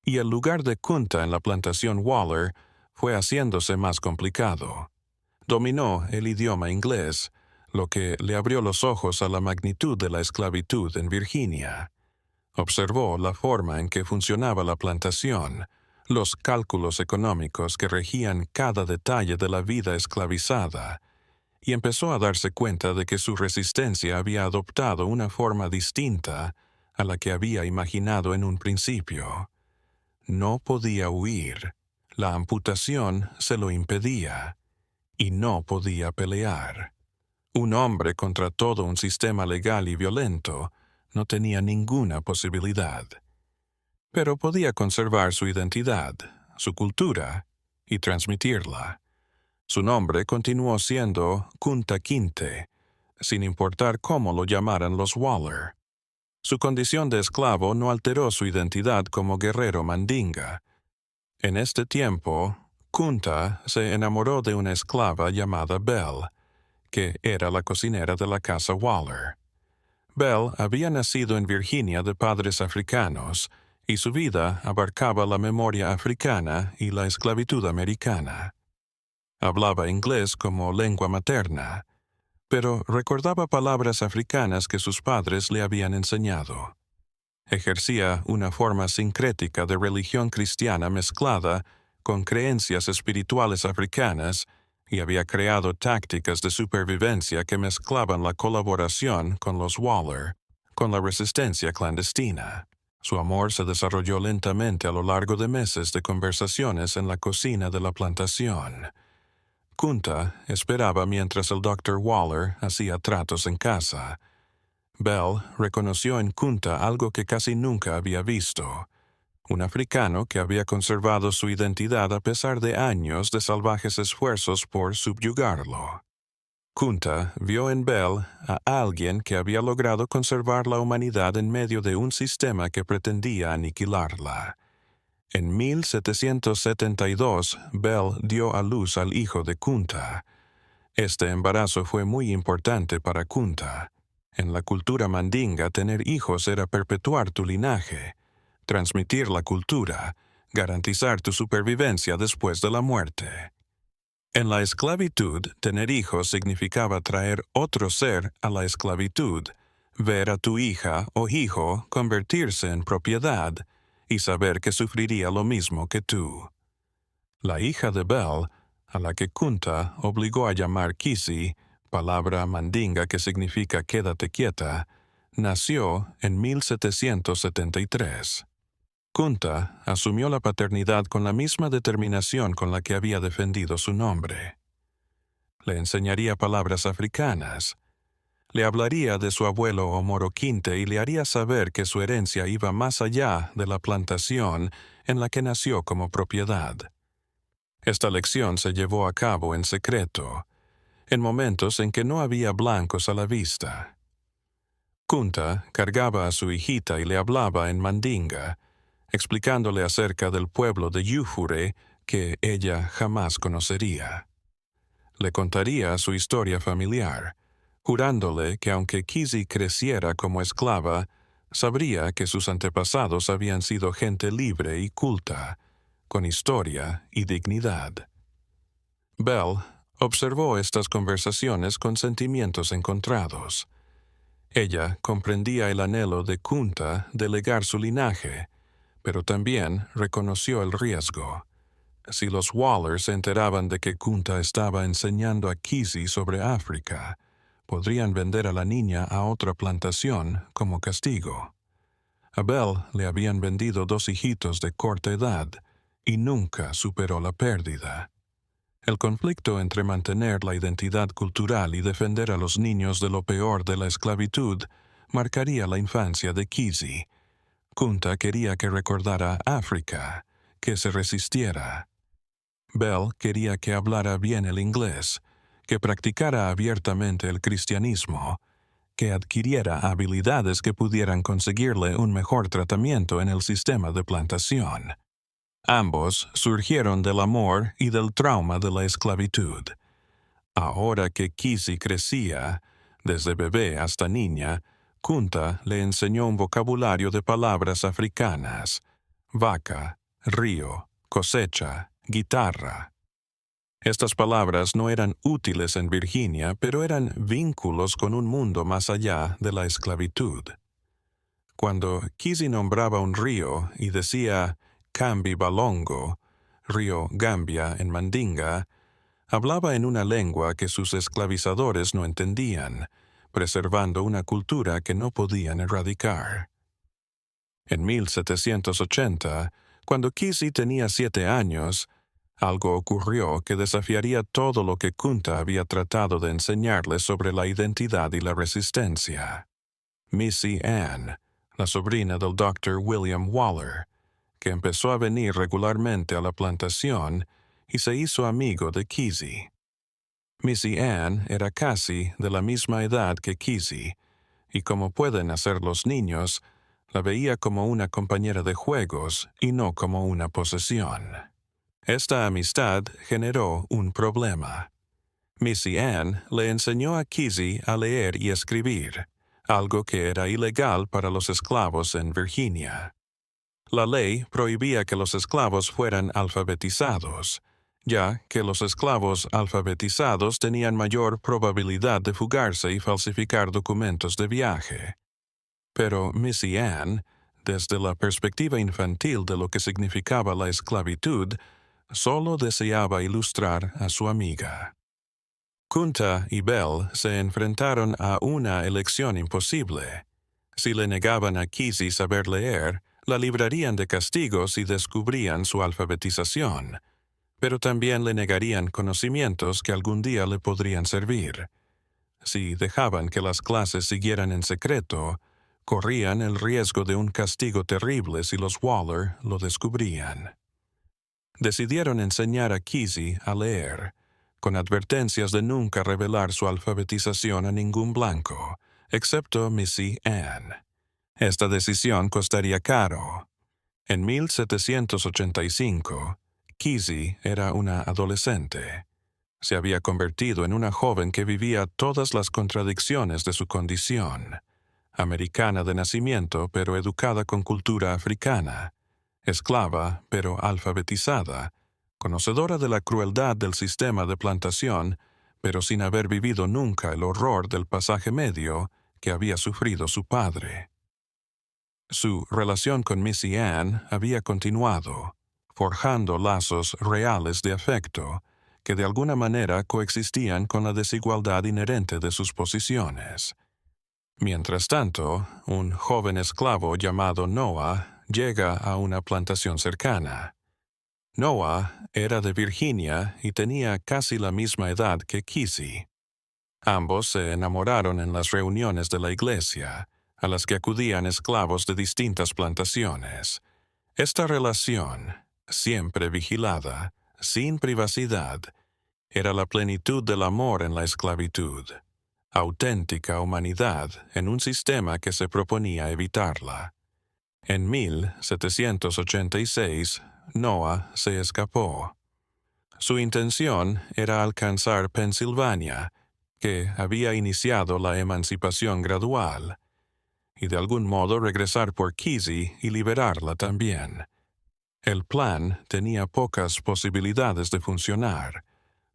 y el lugar de Kunta en la plantación Waller fue haciéndose más complicado. Dominó el idioma inglés, lo que le abrió los ojos a la magnitud de la esclavitud en Virginia. Observó la forma en que funcionaba la plantación, los cálculos económicos que regían cada detalle de la vida esclavizada, y empezó a darse cuenta de que su resistencia había adoptado una forma distinta a la que había imaginado en un principio. No podía huir. La amputación se lo impedía. Y no podía pelear. Un hombre contra todo un sistema legal y violento no tenía ninguna posibilidad. Pero podía conservar su identidad, su cultura, y transmitirla. Su nombre continuó siendo Kunta Kinte, sin importar cómo lo llamaran los Waller. Su condición de esclavo no alteró su identidad como guerrero mandinga. En este tiempo, Kunta se enamoró de una esclava llamada Belle, que era la cocinera de la casa Waller. Belle había nacido en Virginia de padres africanos, y su vida abarcaba la memoria africana y la esclavitud americana. Hablaba inglés como lengua materna, pero recordaba palabras africanas que sus padres le habían enseñado. Ejercía una forma sincrética de religión cristiana mezclada con creencias espirituales africanas y había creado tácticas de supervivencia que mezclaban la colaboración con los Waller con la resistencia clandestina. Su amor se desarrolló lentamente a lo largo de meses de conversaciones en la cocina de la plantación. Kunta esperaba mientras el Dr. Waller hacía tratos en casa. Belle reconoció en Kunta algo que casi nunca había visto: un africano que había conservado su identidad a pesar de años de salvajes esfuerzos por subyugarlo. Kunta vio en Belle a alguien que había logrado conservar la humanidad en medio de un sistema que pretendía aniquilarla. En 1772, Belle dio a luz al hijo de Kunta. Este embarazo fue muy importante para Kunta. En la cultura mandinga, tener hijos era perpetuar tu linaje, transmitir la cultura, garantizar tu supervivencia después de la muerte. En la esclavitud, tener hijos significaba traer otro ser a la esclavitud, ver a tu hija o hijo convertirse en propiedad y saber que sufriría lo mismo que tú. La hija de Belle, a la que Kunta obligó a llamar Kisi, palabra mandinga que significa quédate quieta, nació en 1773. Kunta asumió la paternidad con la misma determinación con la que había defendido su nombre. Le enseñaría palabras africanas. Le hablaría de su abuelo Omoro Kinte y le haría saber que su herencia iba más allá de la plantación en la que nació como propiedad. Esta lección se llevó a cabo en secreto, en momentos en que no había blancos a la vista. Kunta cargaba a su hijita y le hablaba en mandinga, explicándole acerca del pueblo de Yufure que ella jamás conocería. Le contaría su historia familiar, jurándole que aunque Kisi creciera como esclava, sabría que sus antepasados habían sido gente libre y culta, con historia y dignidad. Belle observó estas conversaciones con sentimientos encontrados. Ella comprendía el anhelo de Kunta de legar su linaje, pero también reconoció el riesgo. Si los Waller se enteraban de que Kunta estaba enseñando a Kisi sobre África, podrían vender a la niña a otra plantación como castigo. A Belle le habían vendido 2 hijitos de corta edad y nunca superó la pérdida. El conflicto entre mantener la identidad cultural y defender a los niños de lo peor de la esclavitud marcaría la infancia de Kisi. Kunta quería que recordara África, que se resistiera. Belle quería que hablara bien el inglés, que practicara abiertamente el cristianismo, que adquiriera habilidades que pudieran conseguirle un mejor tratamiento en el sistema de plantación. Ambos surgieron del amor y del trauma de la esclavitud. Ahora que Kisi crecía, desde bebé hasta niña, Kunta le enseñó un vocabulario de palabras africanas: vaca, río, cosecha, guitarra. Estas palabras no eran útiles en Virginia, pero eran vínculos con un mundo más allá de la esclavitud. Cuando Kisi nombraba un río y decía Cambi Balongo, río Gambia en mandinga, hablaba en una lengua que sus esclavizadores no entendían, preservando una cultura que no podían erradicar. En 1780, cuando Kizzy tenía 7 años, algo ocurrió que desafiaría todo lo que Kunta había tratado de enseñarle sobre la identidad y la resistencia. Missy Ann, la sobrina del Dr. William Waller, que empezó a venir regularmente a la plantación y se hizo amigo de Kizzy. Missy Ann era casi de la misma edad que Kizzy, y como pueden hacer los niños, la veía como una compañera de juegos y no como una posesión. Esta amistad generó un problema. Missy Ann le enseñó a Kizzy a leer y escribir, algo que era ilegal para los esclavos en Virginia. La ley prohibía que los esclavos fueran alfabetizados, ya que los esclavos alfabetizados tenían mayor probabilidad de fugarse y falsificar documentos de viaje. Pero Missy Ann, desde la perspectiva infantil de lo que significaba la esclavitud, solo deseaba ilustrar a su amiga. Kunta y Bell se enfrentaron a una elección imposible. Si le negaban a Kizzy saber leer, la librarían de castigos si descubrían su alfabetización, pero también le negarían conocimientos que algún día le podrían servir. Si dejaban que las clases siguieran en secreto, corrían el riesgo de un castigo terrible si los Waller lo descubrían. Decidieron enseñar a Kizzy a leer, con advertencias de nunca revelar su alfabetización a ningún blanco, excepto Missy Ann. Esta decisión costaría caro. En 1785, Kizzy era una adolescente. Se había convertido en una joven que vivía todas las contradicciones de su condición. Americana de nacimiento, pero educada con cultura africana. Esclava, pero alfabetizada. Conocedora de la crueldad del sistema de plantación, pero sin haber vivido nunca el horror del pasaje medio que había sufrido su padre. Su relación con Missy Ann había continuado, forjando lazos reales de afecto que de alguna manera coexistían con la desigualdad inherente de sus posiciones. Mientras tanto, un joven esclavo llamado Noah llega a una plantación cercana. Noah era de Virginia y tenía casi la misma edad que Kizzy. Ambos se enamoraron en las reuniones de la iglesia, a las que acudían esclavos de distintas plantaciones. Esta relación, siempre vigilada, sin privacidad, era la plenitud del amor en la esclavitud, auténtica humanidad en un sistema que se proponía evitarla. En 1786, Noah se escapó. Su intención era alcanzar Pensilvania, que había iniciado la emancipación gradual, y de algún modo regresar por Kizzy y liberarla también. El plan tenía pocas posibilidades de funcionar,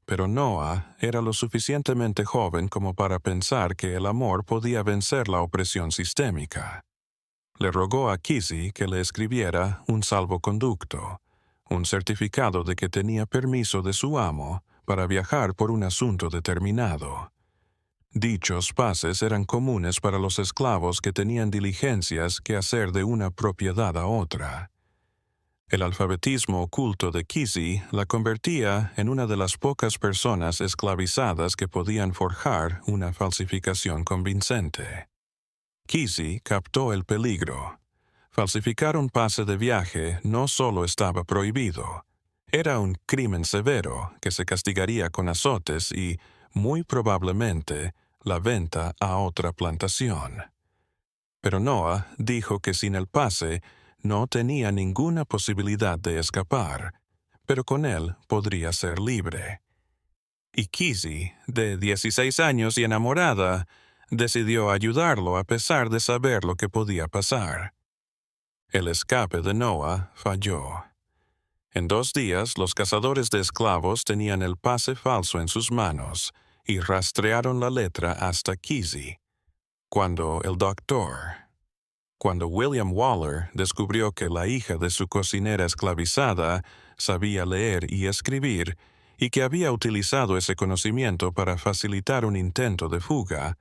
pero Noah era lo suficientemente joven como para pensar que el amor podía vencer la opresión sistémica. Le rogó a Kizzy que le escribiera un salvoconducto, un certificado de que tenía permiso de su amo para viajar por un asunto determinado. Dichos pases eran comunes para los esclavos que tenían diligencias que hacer de una propiedad a otra. El alfabetismo oculto de Kizzy la convertía en una de las pocas personas esclavizadas que podían forjar una falsificación convincente. Kizzy captó el peligro. Falsificar un pase de viaje no solo estaba prohibido, era un crimen severo que se castigaría con azotes y, muy probablemente, la venta a otra plantación. Pero Noah dijo que sin el pase no tenía ninguna posibilidad de escapar, pero con él podría ser libre. Y Kizzy, de 16 años y enamorada, decidió ayudarlo a pesar de saber lo que podía pasar. El escape de Noah falló. En 2 días, los cazadores de esclavos tenían el pase falso en sus manos y rastrearon la letra hasta Kizzy. Cuando William Waller descubrió que la hija de su cocinera esclavizada sabía leer y escribir y que había utilizado ese conocimiento para facilitar un intento de fuga,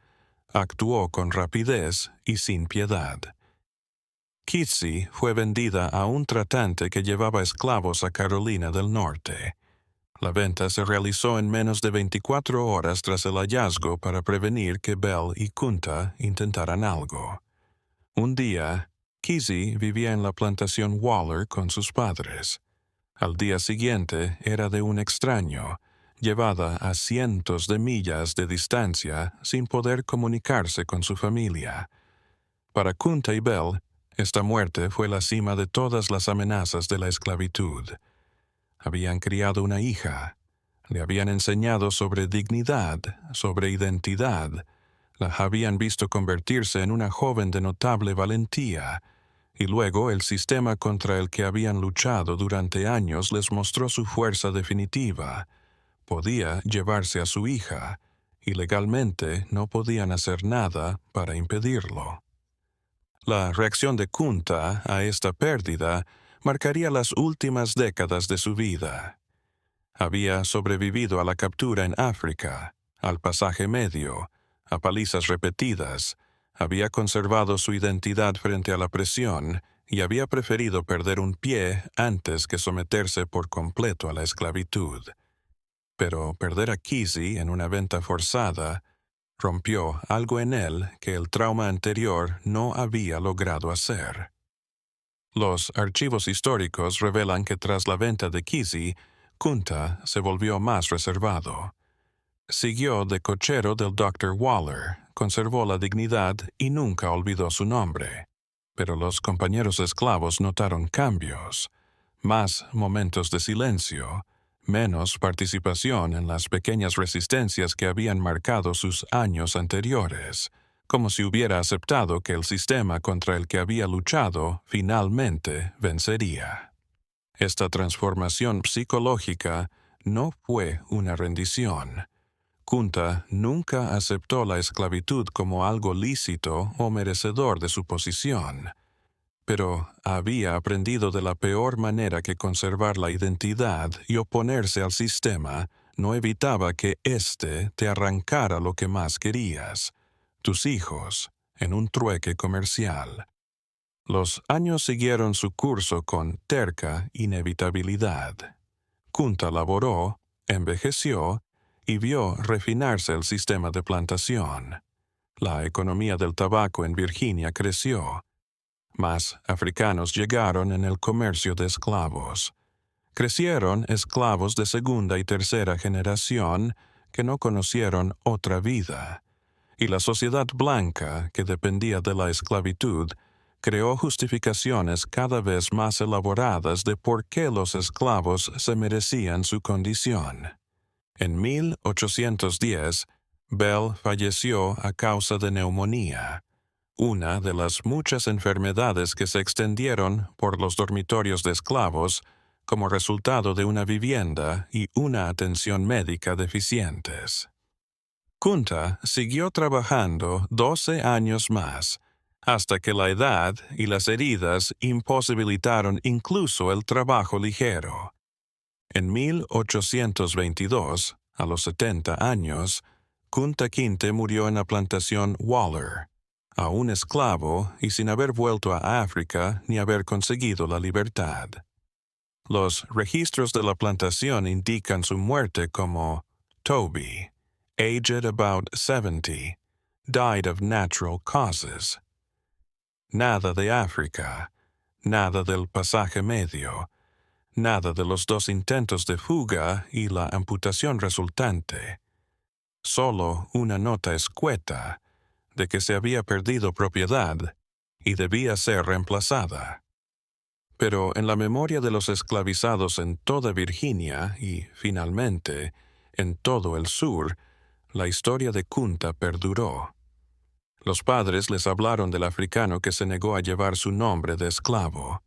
actuó con rapidez y sin piedad. Kizzy fue vendida a un tratante que llevaba esclavos a Carolina del Norte. La venta se realizó en menos de 24 horas tras el hallazgo para prevenir que Bell y Kunta intentaran algo. Un día, Kizzy vivía en la plantación Waller con sus padres. Al día siguiente era de un extraño, llevada a cientos de millas de distancia sin poder comunicarse con su familia. Para Kunta y Bell, esta muerte fue la cima de todas las amenazas de la esclavitud. Habían criado una hija, le habían enseñado sobre dignidad, sobre identidad, la habían visto convertirse en una joven de notable valentía, y luego el sistema contra el que habían luchado durante años les mostró su fuerza definitiva. Podía llevarse a su hija, y legalmente no podían hacer nada para impedirlo. La reacción de Kunta a esta pérdida marcaría las últimas décadas de su vida. Había sobrevivido a la captura en África, al pasaje medio, a palizas repetidas, había conservado su identidad frente a la presión y había preferido perder un pie antes que someterse por completo a la esclavitud. Pero perder a Kizzy en una venta forzada rompió algo en él que el trauma anterior no había logrado hacer. Los archivos históricos revelan que tras la venta de Kizzy, Kunta se volvió más reservado. Siguió de cochero del Dr. Waller, conservó la dignidad y nunca olvidó su nombre. Pero los compañeros esclavos notaron cambios, más momentos de silencio, menos participación en las pequeñas resistencias que habían marcado sus años anteriores, como si hubiera aceptado que el sistema contra el que había luchado finalmente vencería. Esta transformación psicológica no fue una rendición. Kunta nunca aceptó la esclavitud como algo lícito o merecedor de su posición, pero había aprendido de la peor manera que conservar la identidad y oponerse al sistema no evitaba que éste te arrancara lo que más querías, tus hijos, en un trueque comercial. Los años siguieron su curso con terca inevitabilidad. Kunta laboró, envejeció y vio refinarse el sistema de plantación. La economía del tabaco en Virginia creció. Más africanos llegaron en el comercio de esclavos. Crecieron esclavos de segunda y tercera generación que no conocieron otra vida. Y la sociedad blanca, que dependía de la esclavitud, creó justificaciones cada vez más elaboradas de por qué los esclavos se merecían su condición. En 1810, Bell falleció a causa de neumonía, una de las muchas enfermedades que se extendieron por los dormitorios de esclavos como resultado de una vivienda y una atención médica deficientes. Kunta siguió trabajando 12 años más, hasta que la edad y las heridas imposibilitaron incluso el trabajo ligero. En 1822, a los 70 años, Kunta Kinte murió en la plantación Waller, aún esclavo y sin haber vuelto a África ni haber conseguido la libertad. Los registros de la plantación indican su muerte como Toby, aged about 70, died of natural causes. Nada de África, nada del pasaje medio, nada de los 2 intentos de fuga y la amputación resultante. Solo una nota escueta de que se había perdido propiedad y debía ser reemplazada. Pero en la memoria de los esclavizados en toda Virginia y, finalmente, en todo el sur, la historia de Kunta perduró. Los padres les hablaron del africano que se negó a llevar su nombre de esclavo.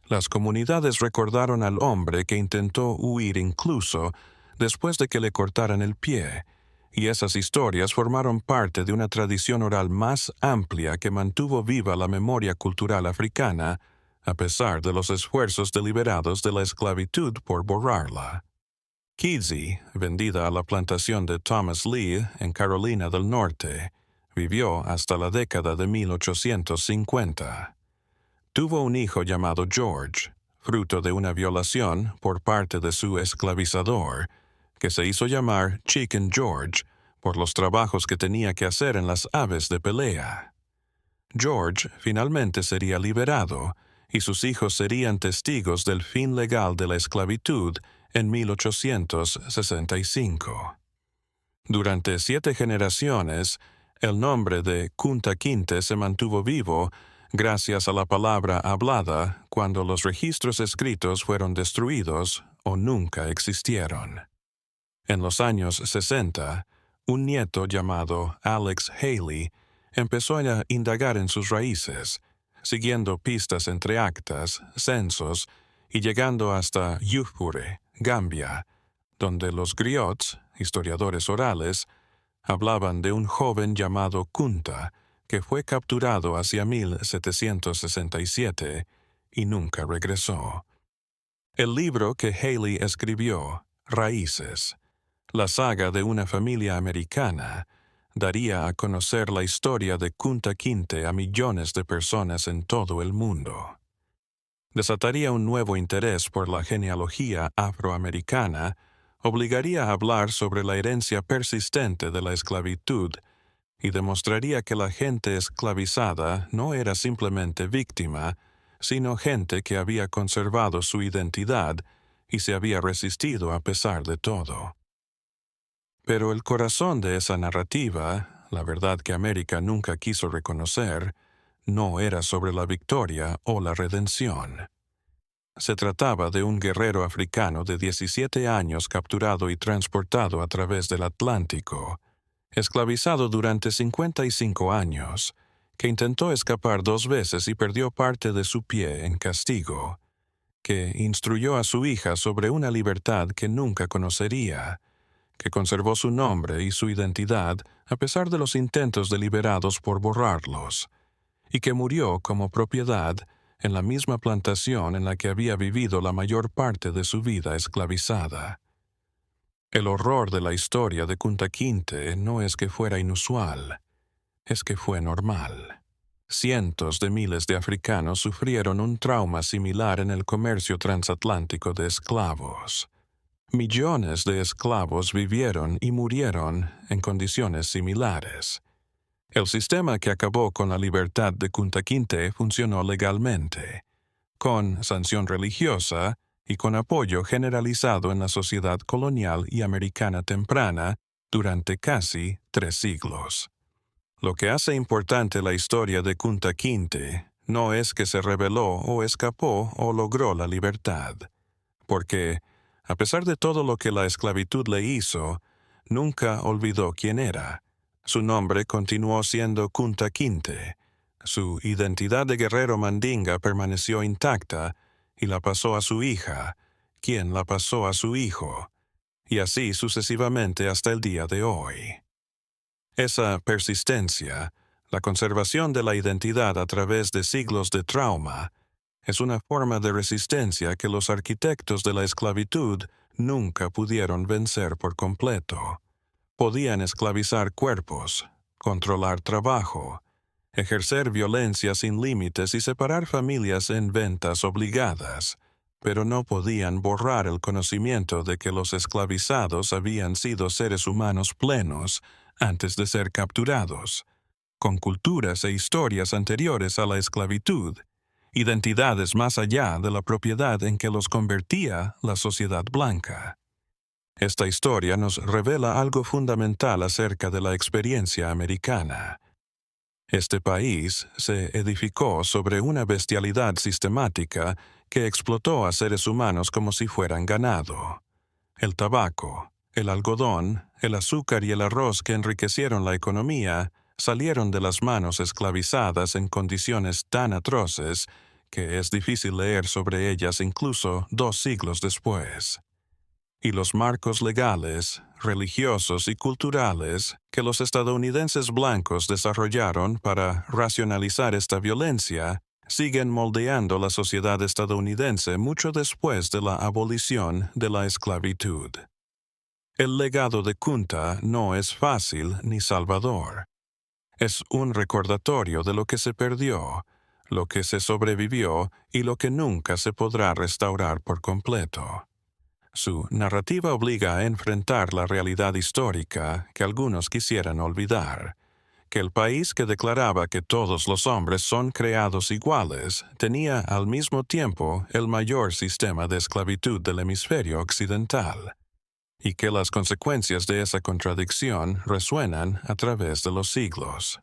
Las comunidades recordaron al hombre que intentó huir incluso después de que le cortaran el pie, y esas historias formaron parte de una tradición oral más amplia que mantuvo viva la memoria cultural africana, a pesar de los esfuerzos deliberados de la esclavitud por borrarla. Kizzy, vendida a la plantación de Thomas Lee en Carolina del Norte, vivió hasta la década de 1850. tuvo un hijo llamado George, fruto de una violación por parte de su esclavizador, que se hizo llamar Chicken George por los trabajos que tenía que hacer en las aves de pelea. George finalmente sería liberado y sus hijos serían testigos del fin legal de la esclavitud en 1865. Durante 7 generaciones, el nombre de Kunta Kinte se mantuvo vivo gracias a la palabra hablada cuando los registros escritos fueron destruidos o nunca existieron. En los años 60, un nieto llamado Alex Haley empezó a indagar en sus raíces, siguiendo pistas entre actas, censos y llegando hasta Yujure, Gambia, donde los griots, historiadores orales, hablaban de un joven llamado Kunta que fue capturado hacia 1767 y nunca regresó. El libro que Haley escribió, Raíces, la saga de una familia americana, daría a conocer la historia de Kunta Kinte a millones de personas en todo el mundo. Desataría un nuevo interés por la genealogía afroamericana, obligaría a hablar sobre la herencia persistente de la esclavitud y demostraría que la gente esclavizada no era simplemente víctima, sino gente que había conservado su identidad y se había resistido a pesar de todo. Pero el corazón de esa narrativa, la verdad que América nunca quiso reconocer, no era sobre la victoria o la redención. Se trataba de un guerrero africano de 17 años capturado y transportado a través del Atlántico, esclavizado durante 55 años, que intentó escapar 2 veces y perdió parte de su pie en castigo, que instruyó a su hija sobre una libertad que nunca conocería, que conservó su nombre y su identidad a pesar de los intentos deliberados por borrarlos, y que murió como propiedad en la misma plantación en la que había vivido la mayor parte de su vida esclavizada. El horror de la historia de Kunta Kinte no es que fuera inusual, es que fue normal. Cientos de miles de africanos sufrieron un trauma similar en el comercio transatlántico de esclavos. Millones de esclavos vivieron y murieron en condiciones similares. El sistema que acabó con la libertad de Kunta Kinte funcionó legalmente, con sanción religiosa y con apoyo generalizado en la sociedad colonial y americana temprana durante casi 3 siglos. Lo que hace importante la historia de Kunta Kinte no es que se rebeló o escapó o logró la libertad, porque, a pesar de todo lo que la esclavitud le hizo, nunca olvidó quién era. Su nombre continuó siendo Kunta Kinte. Su identidad de guerrero mandinga permaneció intacta y la pasó a su hija, quien la pasó a su hijo, y así sucesivamente hasta el día de hoy. Esa persistencia, la conservación de la identidad a través de siglos de trauma, es una forma de resistencia que los arquitectos de la esclavitud nunca pudieron vencer por completo. Podían esclavizar cuerpos, controlar trabajo, ejercer violencia sin límites y separar familias en ventas obligadas, pero no podían borrar el conocimiento de que los esclavizados habían sido seres humanos plenos antes de ser capturados, con culturas e historias anteriores a la esclavitud, identidades más allá de la propiedad en que los convertía la sociedad blanca. Esta historia nos revela algo fundamental acerca de la experiencia americana. Este país se edificó sobre una bestialidad sistemática que explotó a seres humanos como si fueran ganado. El tabaco, el algodón, el azúcar y el arroz que enriquecieron la economía salieron de las manos esclavizadas en condiciones tan atroces que es difícil leer sobre ellas incluso 2 siglos después. Y los marcos legales, religiosos y culturales que los estadounidenses blancos desarrollaron para racionalizar esta violencia siguen moldeando la sociedad estadounidense mucho después de la abolición de la esclavitud. El legado de Kunta no es fácil ni salvador. Es un recordatorio de lo que se perdió, lo que se sobrevivió y lo que nunca se podrá restaurar por completo. Su narrativa obliga a enfrentar la realidad histórica que algunos quisieran olvidar, que el país que declaraba que todos los hombres son creados iguales tenía al mismo tiempo el mayor sistema de esclavitud del hemisferio occidental, y que las consecuencias de esa contradicción resuenan a través de los siglos.